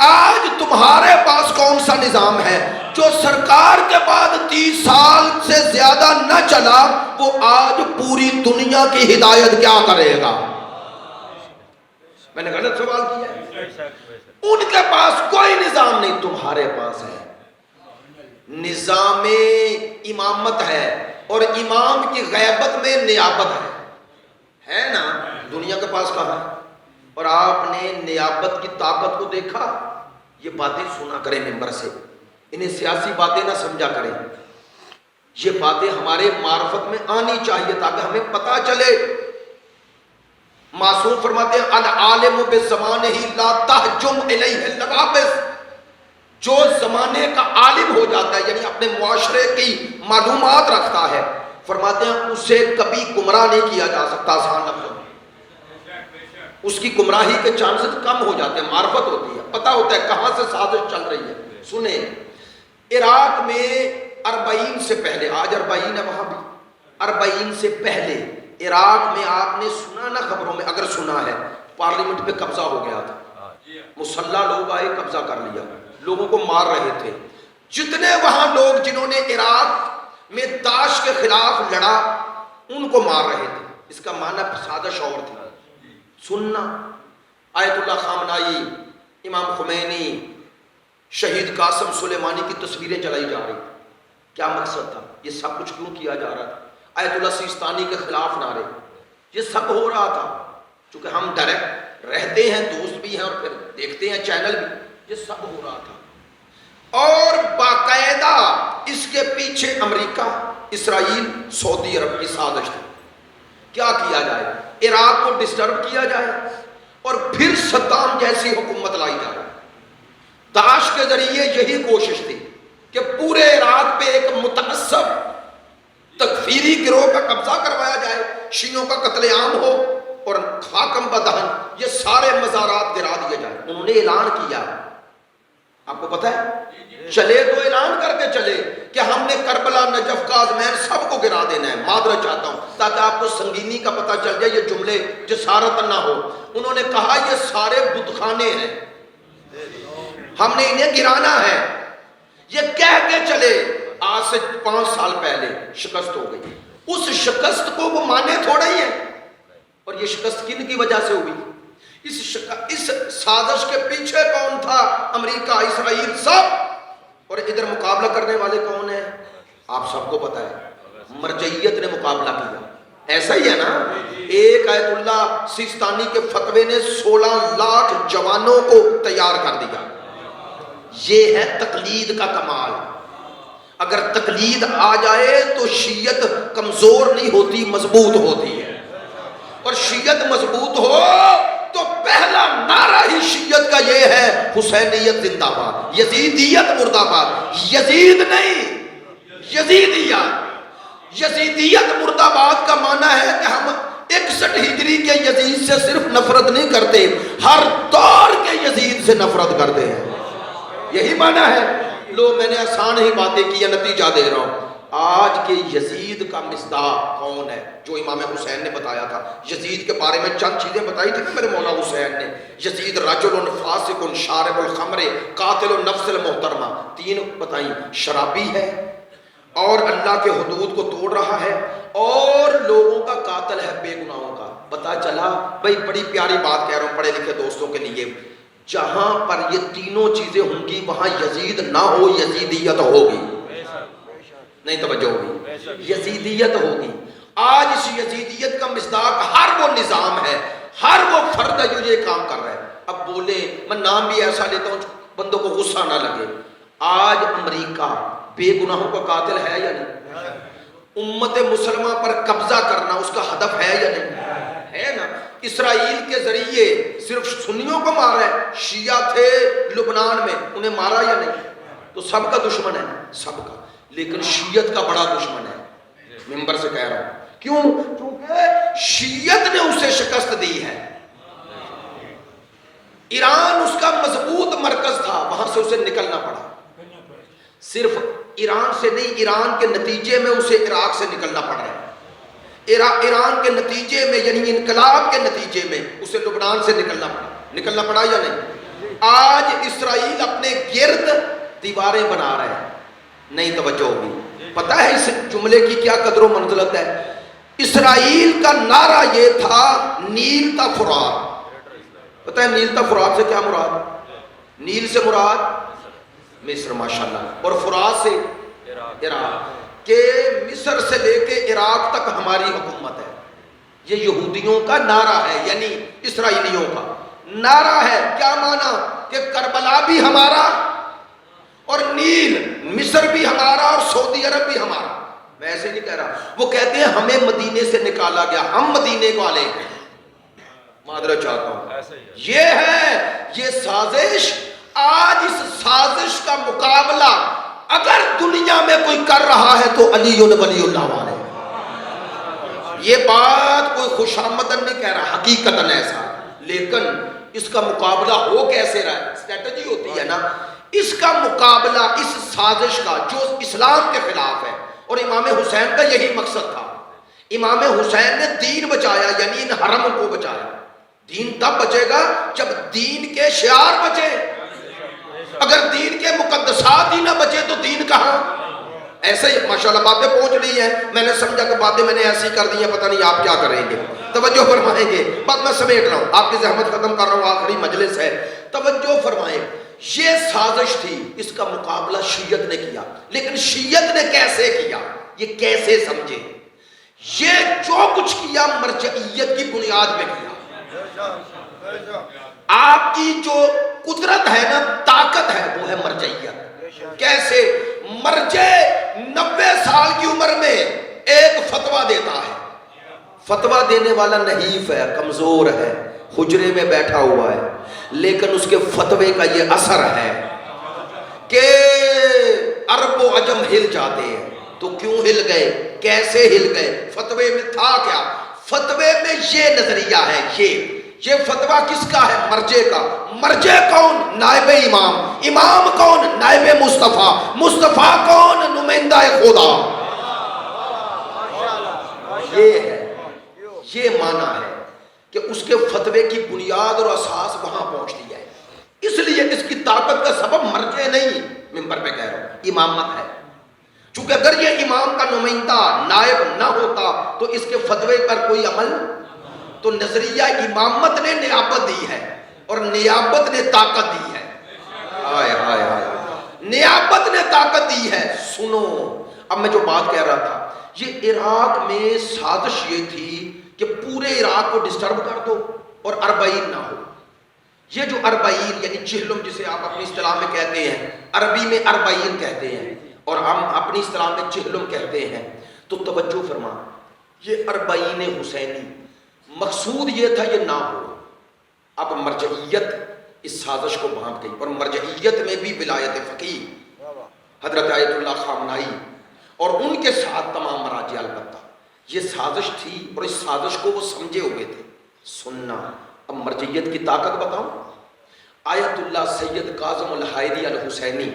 آج تمہارے پاس کون سا نظام ہے جو سرکار کے بعد 30 سال سے زیادہ نہ چلا، وہ آج پوری دنیا کی ہدایت کیا کرے گا؟ میں نے غلط سوال کیا ہے؟ ان کے پاس کوئی نظام نہیں، تمہارے پاس ہے، نظام امامت ہے، اور امام کی غیبت میں نیابت ہے نا، دنیا کے پاس کہاں ہے؟ اور آپ نے نیابت کی طاقت کو دیکھا؟ یہ باتیں سنا کریں ممبر سے، انہیں سیاسی باتیں نہ سمجھا کریں، یہ باتیں ہمارے معرفت میں آنی چاہیے تاکہ ہمیں پتہ چلے۔ معصوم فرماتے ہیں العالم بزمانہ لا تہجم الیہ اللوابس، جو زمانے کا عالم ہو جاتا ہے یعنی اپنے معاشرے کی معلومات رکھتا ہے، فرماتے ہیں اسے کبھی گمراہ نہیں کیا جا سکتا، آسان لفظوں میں اس کی گمراہی کے چانسز کم ہو جاتے ہیں، معرفت ہوتی ہے، پتہ ہوتا ہے کہاں سے سازش چل رہی ہے۔ سنیں، عراق میں 40 سے پہلے، آج 40 ہے وہاں بھی، 40 سے پہلے عراق میں آپ نے سنا نہ خبروں میں، اگر سنا ہے، پارلیمنٹ پہ قبضہ ہو گیا تھا، مسلح لوگ آئے قبضہ کر لیا، لوگوں کو مار رہے تھے. جتنے وہاں لوگ جنہوں نے عراق میں داعش کے خلاف لڑا ان کو مار رہے تھے. اس کا معنی سازش اور تھی. سننا، آیت اللہ خامنائی، امام خمینی، شہید قاسم سلیمانی کی تصویریں جلائی جا رہی تھی. کیا مقصد تھا؟ یہ سب کچھ کیوں کیا جا رہا تھا؟ آیت اللہ سیستانی کے خلاف نعرے، یہ سب ہو رہا تھا. چونکہ ہم ڈائریکٹ رہتے ہیں، دوست بھی ہیں اور پھر دیکھتے ہیں چینل بھی، یہ سب ہو رہا تھا. اور باقاعدہ اس کے پیچھے امریکہ، اسرائیل، سعودی عرب کی سازش تھی. کیا کیا جائے؟ عراق کو ڈسٹرب کیا جائے اور پھر صدام جیسی حکومت لائی جائے. داعش کے ذریعے یہی کوشش تھی کہ پورے عراق پہ ایک متعصب تکفیری گروہ کا قبضہ کروایا جائے، شیعوں کا قتل عام ہو اور خاکم بدہن یہ سارے مزارات گرا دیے جائیں. انہوں نے اعلان کیا، آپ کو پتہ ہے، چلے تو اعلان کر کے چلے کہ ہم نے کربلا، نجف، کاظمین سب کو گرا دینا ہے. معذرت چاہتا ہوں تاکہ آپ کو سنگینی کا پتہ چل جائے، یہ جملے جسارت نہ ہو. انہوں نے کہا یہ سارے بت خانے ہیں، ہم نے انہیں گرانا ہے. یہ کہہ کے چلے. آج سے 5 سال پہلے شکست ہو گئی. اس شکست کو وہ مانے تھوڑا ہی ہے. اور یہ شکست کن کی وجہ سے ہوئی؟ اس سازش کے پیچھے کون تھا؟ امریکہ، اسرائیل، سب. اور ادھر مقابلہ کرنے والے کون ہیں؟ آپ سب کو پتا ہے، مرجعیت نے مقابلہ کیا. ایسا ہی ہے نا. ایک آیت اللہ سیستانی کے فتوے نے 16 لاکھ جوانوں کو تیار کر دیا. یہ ہے تقلید کا کمال. اگر تقلید آ جائے تو شیعت کمزور نہیں ہوتی، مضبوط ہوتی ہے. اور شیعت مضبوط ہو تو پہلا نعرہ ہی شیعت کا یہ ہے، حسینیت زندہ باد، یزیدیت مردہ باد. یزید نہیں، یزیدیت. یزیدیت مردہ باد کا معنی ہے کہ ہم 61 ہجری کے یزید سے صرف نفرت نہیں کرتے، ہر دور کے یزید سے نفرت کرتے ہیں. یہی معنی ہے. لو میں نے آسان ہی باتیں کی، نتیجہ دے رہا ہوں. آج کے یزید کا مصداق کون ہے؟ جو امام حسین نے بتایا تھا. یزید کے بارے میں چند چیزیں بتائی تھی میرے مولا حسین نے. یزید رجل فاسق شارب الخمر قاتل النفس المحترمہ. 3 بتائیں. شرابی ہے اور اللہ کے حدود کو توڑ رہا ہے اور لوگوں کا قاتل ہے، بے گناہوں کا. پتا چلا بھائی، بڑی پیاری بات کہہ رہا ہوں پڑھے لکھے دوستوں کے لیے. جہاں پر یہ تینوں چیزیں ہوں گی وہاں یزید نہ ہو، یزیدیت ہوگی. نہیں توجہ ہوگی، یزیدیت ہوگی. آج اس یزیدیت کا مصداق ہر وہ نظام ہے، ہر وہ فرد ہے جو یہ کام کر رہا ہے. اب بولے، میں نام بھی ایسا لیتا ہوں بندوں کو غصہ نہ لگے. آج امریکہ بے گناہوں کا قاتل ہے یا نہیں؟ امت مسلمہ پر قبضہ کرنا اس کا ہدف ہے یا نہیں؟ ہے نا. اسرائیل کے ذریعے صرف سنیوں کو مارا ہے. شیعہ تھے لبنان میں، انہیں مارا یا نہیں؟ تو سب کا دشمن ہے، سب کا. لیکن شیعت کا بڑا دشمن ہے. ممبر سے کہہ رہا ہوں. کیوں؟ کیونکہ شیعت نے اسے شکست دی ہے. ایران اس کا مضبوط مرکز تھا، وہاں سے اسے نکلنا پڑا. صرف ایران سے نہیں، ایران کے نتیجے میں اسے عراق سے نکلنا پڑ رہا ہے. ایران کے نتیجے میں یعنی انقلاب کے نتیجے میں اسے لبنان سے نکلنا پڑا یا نہیں؟ آج اسرائیل اپنے گرد دیواریں بنا رہے ہیں. نہیں توجہ ہوگی. پتہ ہے اس جملے کی کیا قدر و منزلت ہے؟ اسرائیل کا نعرہ یہ تھا، نیل تا فرات. پتہ ہے نیل تا فرات سے کیا مراد؟ نیل سے مراد مصر، ماشاءاللہ، اور فرات سے عراق. کہ مصر سے لے کے عراق تک ہماری حکومت ہے. یہ یہودیوں کا نعرہ ہے، یعنی اسرائیلیوں کا نعرہ ہے. کیا معنی؟ کہ کربلا بھی ہمارا اور نیل مصر بھی ہمارا اور سعودی عرب بھی ہمارا. میں ایسے نہیں کہہ رہا. وہ کہتے ہیں ہمیں مدینے سے نکالا گیا، ہم مدینے والے ہیں. معذرت چاہتا ہوں. یہ ہے یہ سازش. آج اس سازش کا مقابلہ اگر دنیا میں کوئی کر رہا ہے تو علی ولی اللہ والے. یہ بات کوئی خوشامدن نہیں کہہ رہا، حقیقتاً ایسا. لیکن اس کا مقابلہ ہو کیسے رہا ہے؟ اسٹریٹجی ہوتی ہے نا. اس کا مقابلہ اس سازش کا جو اسلام کے خلاف ہے، اور امام حسین کا یہی مقصد تھا. امام حسین نے دین بچایا، یعنی ان حرم کو بچایا. دین تب بچے گا جب دین کے شعار بچے. اگر دین کے مقدسات ہی نہ بچے تو دین کہاں؟ ایسے ہی ماشاءاللہ باتیں پہنچ رہی ہیں. میں نے سمجھا کہ باتیں میں نے ایسی کر دی ہیں، پتہ نہیں آپ کیا کریں گے. توجہ فرمائیں گے، بات میں سمیٹ رہا ہوں، آپ کی زحمت ختم کر رہا ہوں، آخری مجلس ہے. توجہ فرمائیں. یہ سازش تھی، اس کا مقابلہ شیعت نے کیا. لیکن شیعت نے کیسے کیا، یہ کیسے سمجھے؟ یہ جو کچھ کیا مرجعیت کی بنیاد پہ کیا. آپ کی جو قدرت ہے نا، طاقت ہے، وہ ہے مرجعیت. کیسے؟ مرجع 90 سال کی عمر میں ایک فتویٰ دیتا ہے. فتویٰ دینے والا نحیف ہے، کمزور ہے، حجرے میں بیٹھا ہوا ہے، لیکن اس کے فتوے کا یہ اثر ہے کہ عرب و عجم ہل جاتے ہیں. تو کیوں ہل گئے، کیسے ہل گئے؟ فتوے میں تھا کیا؟ فتوے میں یہ نظریہ ہے، یہ فتویٰ کس کا ہے؟ مرجع کا. مرجع کون؟ نائب امام. امام کون؟ نائب مصطفیٰ. مصطفیٰ کون؟ نمائندہ خدا. یہ ہے، یہ معنی ہے کہ اس کے فتوے کی بنیاد اور اساس وہاں پہنچتی ہے. اس لیے اس کی طاقت کا سبب مرجع نہیں، منبر پہ کہہ رہا ہوں، امامت ہے. چونکہ اگر یہ امام کا نمائندہ نائب نہ ہوتا تو اس کے فتوے پر کوئی عمل. تو نظریہ امامت نے نیابت دی ہے، اور نیابت نے طاقت دی ہے. ہائے ہائے ہائے، نیابت نے طاقت دی ہے. سنو، اب میں جو بات کہہ رہا تھا، یہ عراق میں سازش یہ تھی کہ پورے عراق کو ڈسٹرب کر دو اور اربعین نہ ہو. یہ جو اربعین یعنی چہلم جسے آپ اپنی اصطلاح میں کہتے ہیں، عربی میں اربعین کہتے ہیں اور ہم اپنی اصطلاح میں چہلم کہتے ہیں. تو توجہ فرما، یہ اربعین حسینی مقصود یہ تھا یہ نہ ہو. اب مرجعیت اس سازش کو باندھ گئی، اور مرجعیت میں بھی ولایت فقیہ حضرت آیت اللہ خامنائی اور ان کے ساتھ تمام مراجع. البتہ یہ سازش تھی اور اس سازش کو وہ سمجھے ہوئے تھے. سننا، اب مرجعیت کی طاقت بتاؤں. آیت اللہ سید کاظم الحائری الحسینی،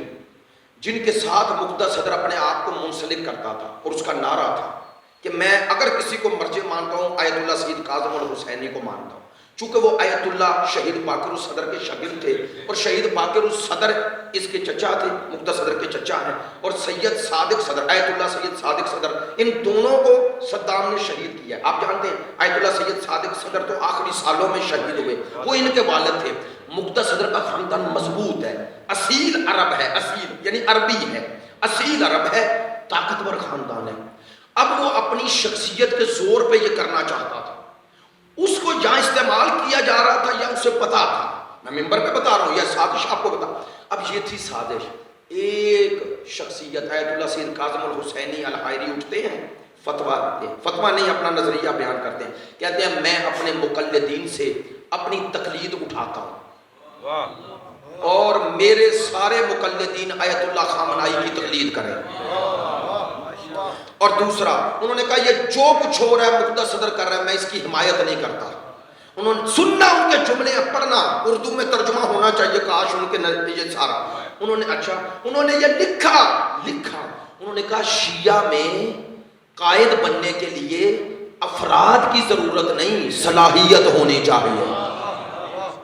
جن کے ساتھ مقتدی صدر اپنے آپ کو منسلک کرتا تھا، اور اس کا نعرہ تھا کہ میں اگر کسی کو مرجع مانتا ہوں آیت اللہ سید کاظم الحسینی کو مانتا ہوں. چونکہ وہ آیت اللہ شہید باقر الصدر کے شاگرد تھے، اور شہید باقر الصدر اس کے چچا تھے، مقتدی صدر کے چچا ہیں. اور سید صادق صدر، آیت اللہ سید صادق صدر، ان دونوں کو صدام نے شہید کیا. آپ جانتے ہیں آیت اللہ سید صادق صدر تو آخری سالوں میں شہید ہوئے، وہ ان کے والد تھے. مقتدی صدر کا خاندان مضبوط ہے، اصیل عرب ہے، اصیل یعنی عربی ہے، اصیل عرب ہے، طاقتور خاندان ہے. اب وہ اپنی شخصیت کے زور پہ یہ کرنا چاہتا تھا. اس کو جہاں استعمال کیا جا رہا تھا یا اسے پتا تھا، میں ممبر پہ بتا رہا ہوں، یہ سازش آپ کو بتا. اب یہ تھی سازش. ایک شخصیت آیت اللہ سید کاظم الحسینی الحائری اٹھتے ہیں، فتویٰ دیتے ہیں. فتویٰ نہیں، اپنا نظریہ بیان کرتے ہیں. کہتے ہیں میں اپنے مقلدین سے اپنی تقلید اٹھاتا ہوں، اور میرے سارے مقلدین آیت اللہ خامنائی کی تقلید کریں. اور دوسرا، انہوں نے کہا یہ جو کچھ ہو رہا ہے مقتدی صدر کر رہا ہے، میں اس کی حمایت نہیں کرتا. انہوں نے سننا، ان کے جملے پڑھنا، اردو میں ترجمہ ہونا چاہیے، کاش ان کے یہ سارا. انہوں نے اچھا، انہوں نے یہ لکھا. انہوں نے کہا شیعہ میں قائد بننے کے لیے افراد کی ضرورت نہیں، صلاحیت ہونی چاہیے،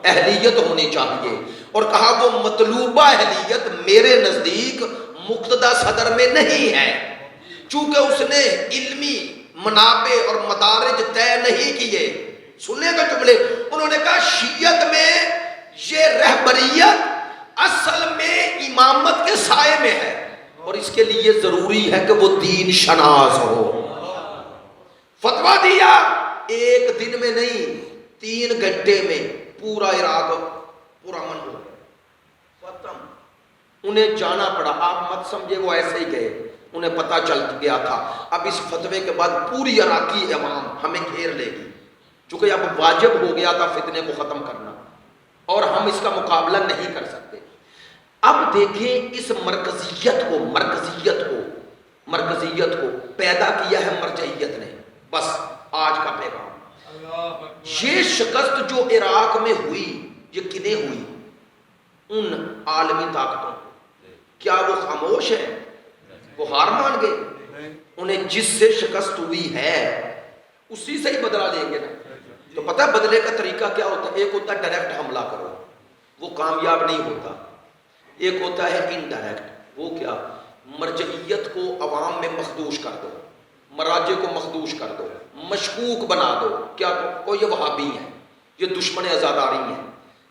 اہلیت ہونی چاہیے. اور کہا وہ مطلوبہ اہلیت میرے نزدیک مقتدی صدر میں نہیں ہے، چونکہ اس نے علمی منابع اور مدارج طے نہیں کیے. سننے کا جملے، انہوں نے کہا شیعت میں یہ رہبریت اصل میں امامت کے سائے میں ہے، اور اس کے لیے ضروری ہے کہ وہ دین شناس ہو. فتویٰ دیا، ایک دن میں نہیں 3 گھنٹے میں پورا عراق پرامن ہو ختم. انہیں جانا پڑا. آپ مت سمجھے وہ ایسے ہی گئے، انہیں پتہ چل گیا تھا اب اس فتوے کے بعد پوری عراقی عوام ہمیں گھیر لے گی، چونکہ اب واجب ہو گیا تھا فتنے کو ختم کرنا، اور ہم اس کا مقابلہ نہیں کر سکتے. اب دیکھیں اس مرکزیت کو پیدا کیا ہے مرجعیت نے. بس آج کا پیغام، یہ شکست جو عراق میں ہوئی، یہ کدے ہوئی؟ ان عالمی طاقتوں کو؟ کیا وہ خاموش ہیں؟ وہ ہار مان گئے؟ انہیں جس سے شکست ہوئی ہے اسی سے ہی بدلہ لیں گے نا۔ تو پتہ ہے بدلے کا طریقہ کیا ہوتا ہے؟ ایک ہوتا ہے ڈائریکٹ حملہ کرو، وہ کامیاب نہیں ہوتا۔ ایک ہوتا ہے انڈائریکٹ، وہ کیا؟ مرجعیت کو عوام میں مخدوش کر دو، مراجع کو مخدوش کر دو، مشکوک بنا دو۔ کیا کوئی یہ وہابی ہیں، یہ دشمن عزاداری ہیں،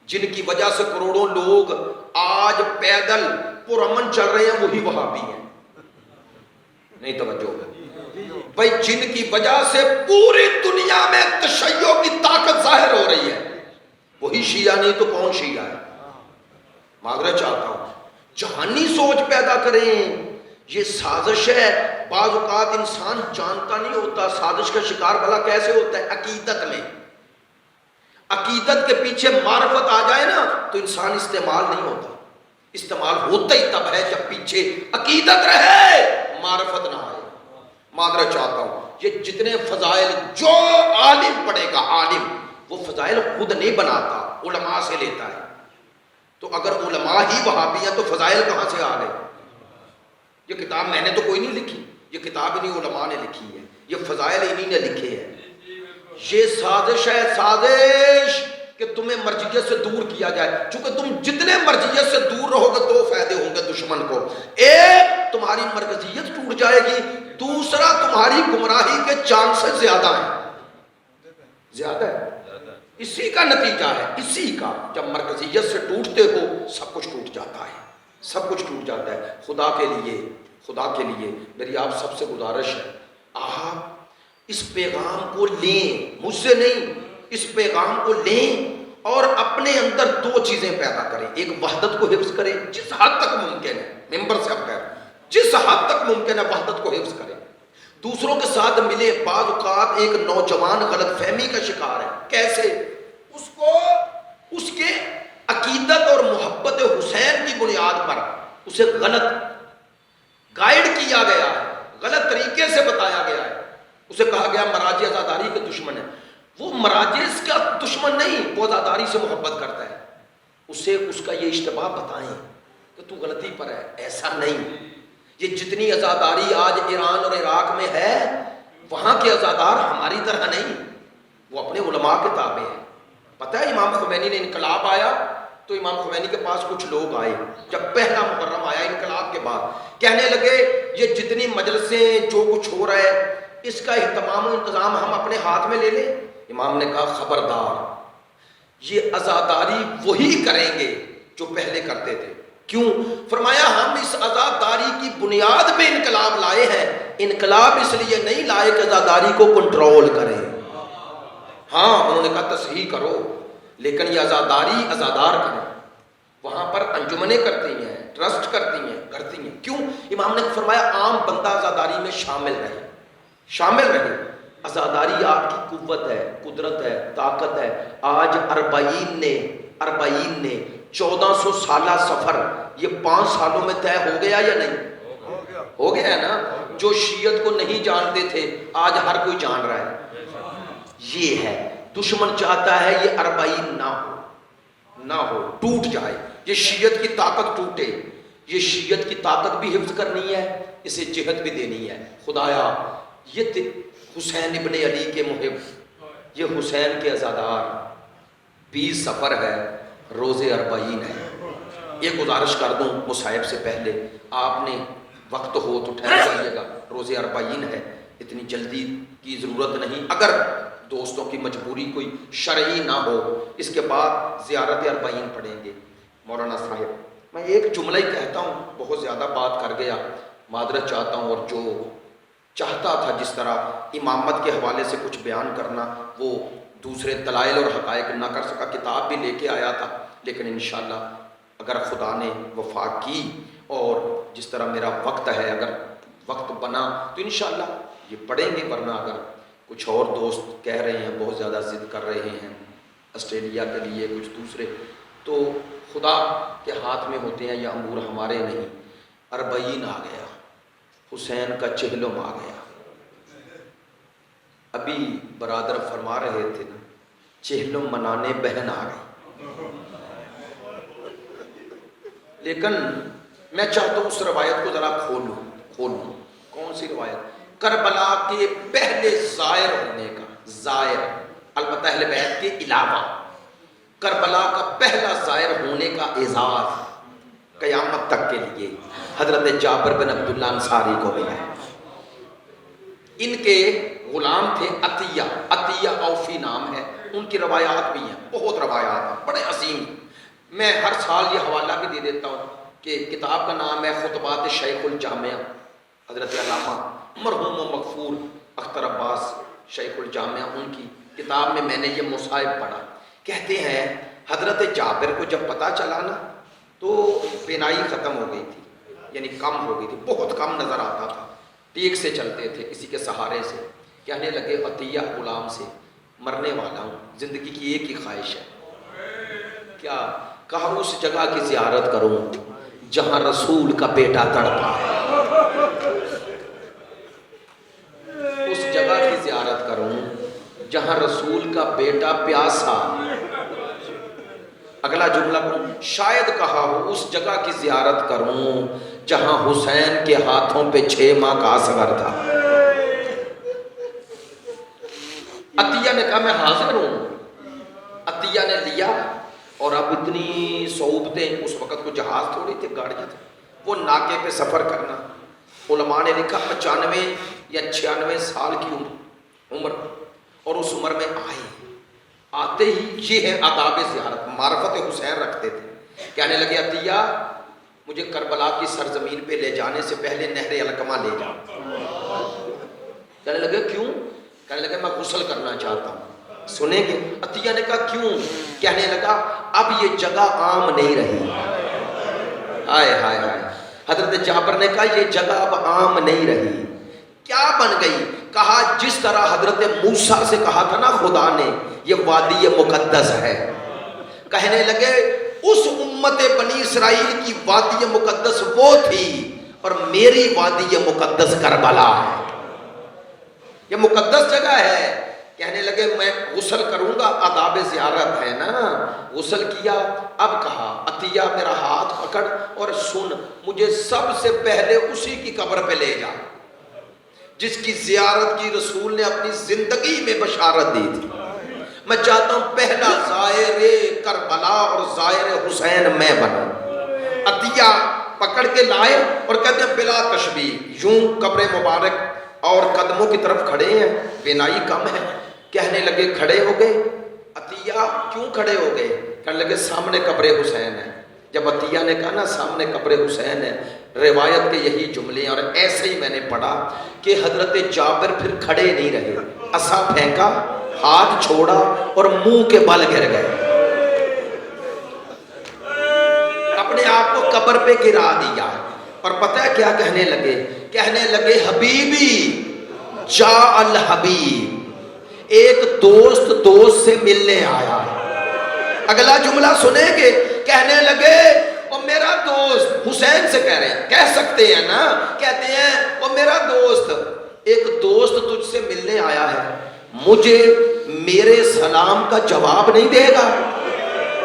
جن کی وجہ سے کروڑوں لوگ آج پیدل پرامن چل رہے ہیں، وہی وہابی ہیں۔ نہیں توجہ ہے بھائی، جن کی وجہ سے پوری دنیا میں تشیع کی طاقت ظاہر ہو رہی ہے، وہی شیعہ نہیں تو کون شیعہ ہے؟ معذرت چاہتا ہوں، جہانی سوچ پیدا کریں۔ یہ سازش ہے۔ بعض اوقات انسان جانتا نہیں ہوتا سازش کا شکار بھلا کیسے ہوتا ہے۔ عقیدت میں، عقیدت کے پیچھے معرفت آ جائے نا تو انسان استعمال نہیں ہوتا۔ استعمال ہوتا ہی تب ہے جب پیچھے عقیدت رہے، معرفت نہ آئے۔ معذرت چاہتا ہوں، یہ جتنے فضائل جو عالم پڑھے گا، عالم وہ فضائل خود نہیں بناتا، علماء سے لیتا ہے۔ تو اگر علماء ہی وہابی ہیں تو فضائل کہاں سے آ گئے؟ یہ کتاب میں نے تو کوئی نہیں لکھی، یہ کتاب انہیں علماء نے لکھی ہے، یہ فضائل انہی نے لکھے ہیں۔ یہ سازش ہے، سازش کہ تمہیں مرجعیت سے دور کیا جائے۔ چونکہ تم جتنے مرجعیت سے دور رہو گے دو فائدے ہوں گے دشمن کو۔ ایک، تمہاری مرکزیت ٹوٹ جائے گی، دوسرا تمہاری گمراہی کے چانسز زیادہ ہیں، زیادہ ہے۔ اسی کا نتیجہ ہے، اسی کا، جب مرکزیت سے ٹوٹتے ہو سب کچھ ٹوٹ جاتا ہے، سب کچھ ٹوٹ جاتا ہے۔ خدا کے لیے میری آپ سب سے گزارش ہے، آپ اس پیغام کو لیں، مجھ سے نہیں، اس پیغام کو لیں اور اپنے اندر دو چیزیں پیدا کریں۔ ایک، وحدت کو حفظ کریں جس حد تک ممکن ہے، ممبر سے اب جس حد تک ممکن ہے وحدت کو حفظ کریں۔ دوسروں کے ساتھ ملے۔ بعض اوقات ایک نوجوان غلط فہمی کا شکار ہے۔ کیسے؟ اس کو اس کے عقیدت اور محبت حسین کی بنیاد پر اسے غلط گائیڈ کیا گیا ہے، غلط طریقے سے بتایا گیا ہے۔ اسے کہا گیا مراجع عزاداری کے دشمن ہے۔ وہ مراجع اس کا دشمن نہیں، وہ عزاداری سے محبت کرتا ہے۔ اسے اس کا یہ اشتباہ بتائیں کہ تو غلطی پر ہے، ایسا نہیں۔ یہ جتنی عزاداری آج ایران اور عراق میں ہے، وہاں کے عزادار ہماری طرح نہیں، وہ اپنے علماء کے تابع ہیں۔ پتہ ہے امام خمینی نے انقلاب آیا تو امام خمینی کے پاس کچھ لوگ آئے، جب پہلا محرم آیا انقلاب کے بعد، کہنے لگے یہ جتنی مجلسیں جو کچھ ہو رہا ہے اس کا اہتمام و انتظام ہم اپنے ہاتھ میں لے لیں۔ امام نے کہا خبردار، یہ عزاداری وہی کریں گے جو پہلے کرتے تھے۔ کیوں؟ فرمایا ہم اس عزاداری کی بنیاد پہ انقلاب لائے ہیں، انقلاب اس لیے نہیں لائے کہ عزاداری کو کنٹرول کریں۔ ہاں انہوں نے کہا تصحیح کرو، لیکن یہ عزاداری عزادار کریں۔ وہاں پر انجمنیں کرتی ہیں، ٹرسٹ کرتی ہیں۔ کیوں؟ امام نے فرمایا عام بندہ عزاداری میں شامل رہے۔ عزاداری آپ کی قوت ہے، قدرت ہے، طاقت ہے۔ آج اربعین نے 1400 سالہ سفر یہ 5 سالوں میں طے ہو گیا یا نہیں؟ ہو گیا ہے نا۔ جو شیعت کو نہیں جانتے تھے آج ہر کوئی جان رہا ہے۔ یہ ہے، دشمن چاہتا ہے یہ اربعین نہ ہو، ٹوٹ جائے، یہ شیعت کی طاقت ٹوٹے۔ یہ شیعت کی طاقت بھی حفظ کرنی ہے، اسے جہت بھی دینی ہے۔ خدایا یہ حسین ابن علی کے محب، یہ حسین کے عزادار، 20 سفر ہے، روزے اربعین ہے۔ ایک گزارش کر دوں مصائب سے پہلے، آپ نے وقت ہو تو ٹھہر جائیے گا، روزے اربعین ہے، اتنی جلدی کی ضرورت نہیں۔ اگر دوستوں کی مجبوری کوئی شرعی نہ ہو، اس کے بعد زیارت اربعین پڑھیں گے۔ مولانا صاحب میں ایک جملہ ہی کہتا ہوں، بہت زیادہ بات کر گیا، معذرت چاہتا ہوں۔ اور جو چاہتا تھا جس طرح امامت کے حوالے سے کچھ بیان کرنا، وہ دوسرے دلائل اور حقائق نہ کر سکا، کتاب بھی لے کے آیا تھا، لیکن انشاءاللہ اگر خدا نے وفاق کی اور جس طرح میرا وقت ہے، اگر وقت بنا تو انشاءاللہ یہ پڑھیں گے۔ ورنہ اگر کچھ اور دوست کہہ رہے ہیں، بہت زیادہ ضد کر رہے ہیں آسٹریلیا کے لیے، کچھ دوسرے، تو خدا کے ہاتھ میں ہوتے ہیں یہ امور، ہمارے نہیں۔ اربعین آ گیا، حسین کا چہلم آ گیا۔ ابھی برادر فرما رہے تھے نا، چہلم منانے بہن آ گئی۔ لیکن میں چاہتا ہوں اس روایت کو ذرا کھولوں. کون سی روایت؟ کربلا کے پہلے زائر ہونے کا. زائر البتہ اہل بیت کے علاوہ کربلا کا پہلا زائر ہونے کا اعزاز قیامت تک کے لیے حضرت جابر بن عبداللہ انصاری کو ملا ہے. ان کے غلام تھے عطیہ اوفی نام ہے. ان کی روایات بھی ہیں، بہت روایات ہیں، بڑے عظیم. میں ہر سال یہ حوالہ بھی دے دیتا ہوں کہ کتاب کا نام ہے خطبات شیخ الجامعہ، حضرت علامہ مرحوم و مغفور اختر عباس شیخ الجامعہ. ان کی کتاب میں نے یہ مصائب پڑھا. کہتے ہیں حضرت جابر کو جب پتہ چلا نا تو بینائی ختم ہو گئی تھی، یعنی کم ہو گئی تھی، بہت کم نظر آتا تھا، ٹیک سے چلتے تھے کسی کے سہارے سے. کہنے لگے عطیہ غلام سے مرنے والا ہوں، زندگی کی ایک ہی خواہش ہے. کیا؟ کہا اس جگہ کی زیارت کروں جہاں رسول کا بیٹا تڑپا ہے. اس جگہ کی زیارت کروں جہاں رسول کا بیٹا پیاسا. اگلا جملہ کو شاید کہا ہو اس جگہ کی زیارت کروں جہاں حسین کے ہاتھوں پہ 6 ماہ کا اصغر تھا. عطیہ نے کہا میں حاضر ہوں. عطیہ نے لیا، اور اب اتنی صعوبتیں، اس وقت کو جہاز تھوڑی تھے، گاڑیاں تھیں، وہ ناکے پہ سفر کرنا. علماء نے لکھا 95 یا 96 سال کی عمر، اور اس عمر میں آتے ہی یہ ہے آداب زیارت، معرفت حسین رکھتے تھے. کہنے لگے عطیہ مجھے کربلا کی سرزمین پہ لے جانے سے پہلے نہر علقمہ لے جاؤ. کہنے لگے کیوں؟ کہنے لگے میں غسل کرنا چاہتا ہوں. سنیں گے؟ عطیہ نے کہا کیوں؟ کہنے لگا اب یہ جگہ عام نہیں رہی. ہائے ہائے ہائے. حضرت جابر نے کہا یہ جگہ اب عام نہیں رہی. کیا بن گئی؟ کہا جس طرح حضرت موسیٰ سے کہا تھا نا خدا نے یہ وادی مقدس ہے. کہنے لگے اس امت بنی اسرائیل کی وادی مقدس وہ تھی اور میری وادی مقدس کربلا ہے. یہ مقدس جگہ ہے. کہنے لگے میں غسل کروں گا، آداب زیارت ہے نا. غسل کیا. اب کہا عطیہ میرا ہاتھ پکڑ اور سن، مجھے سب سے پہلے اسی کی قبر پہ لے جا جس کی زیارت کی رسول نے اپنی زندگی میں بشارت دی تھی. میں چاہتا ہوں پہلا زائر کربلا اور زائر حسین میں بنا. عطیہ پکڑ کے لائے اور کہتے ہیں بلا تشبیہ یوں قبر مبارک اور قدموں کی طرف کھڑے ہیں، بینائی کم ہے. کہنے لگے کھڑے ہو گئے. عطیہ کیوں کھڑے ہو گئے؟ کہنے لگے سامنے قبر حسین ہے. جب عطیہ نے کہا نا سامنے قبر حسین ہے، روایت کے یہی جملے ہیں. اور ایسے ہی میں نے پڑھا کہ حضرت جابر پھر کھڑے نہیں رہے، عصا پھینکا، ہاتھ چھوڑا اور منہ کے بل گر گئے، اپنے آپ کو قبر پہ گرا دیا. اور پتہ ہے کیا کہنے لگے؟ کہنے لگے حبیبی جا الحبیب، ایک دوست سے ملنے آیا. اگلا جملہ سنیں گے؟ کہنے لگے وہ میرا دوست، حسین سے کہہ رہے ہیں، کہہ سکتے ہیں نا، کہتے ہیں وہ میرا دوست، ایک دوست تجھ سے ملنے آیا ہے، مجھے میرے سلام کا جواب نہیں دے گا.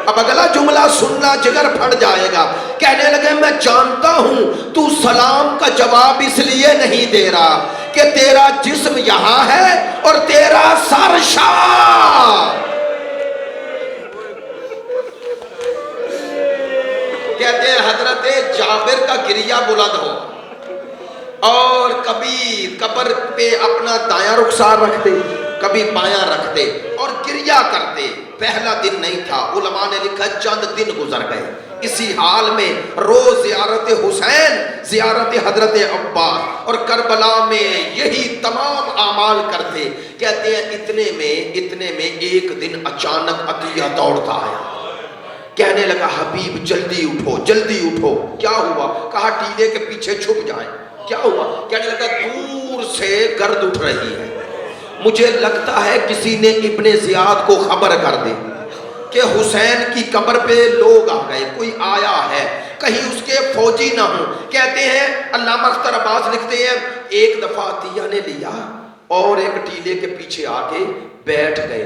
اب اگلا جملہ سننا جگر پھٹ جائے گا. کہنے لگے میں جانتا ہوں تو سلام کا جواب اس لیے نہیں دے رہا کہ تیرا جسم یہاں ہے اور تیرا سر شام. کہتے ہیں حضرت جابر کا گریہ بلند ہو اور کبھی قبر پہ اپنا دایاں رخسار رکھتے، کبھی بایاں رکھتے اور گریہ کرتے. پہلا دن نہیں تھا، علماء نے لکھا چند دن گزر گئے. اسی حال میں روز زیارت حسین، زیارت حضرت عباس اور کربلا میں یہی تمام اعمال کرتے. کہتے ہیں اتنے میں ایک دن اچانک عطیہ دوڑتا آیا. کہنے لگا حبیب جلدی اٹھو. کیا ہوا؟ کہا ٹیلے کے پیچھے چھپ جائیں. کیا ہوا؟ کہنے لگا دور سے گرد اٹھ رہی ہے، مجھے لگتا ہے کسی نے ابن زیاد کو خبر کر دی کہ حسین کی قبر پہ لوگ آ گئے، کوئی آیا ہے، کہیں اس کے فوجی نہ ہوں. کہتے ہیں علامہ اختر عباس لکھتے ہیں ایک دفعہ عطیہ نے لیا اور ایک ٹیلے کے پیچھے آ کے بیٹھ گئے.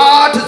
8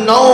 9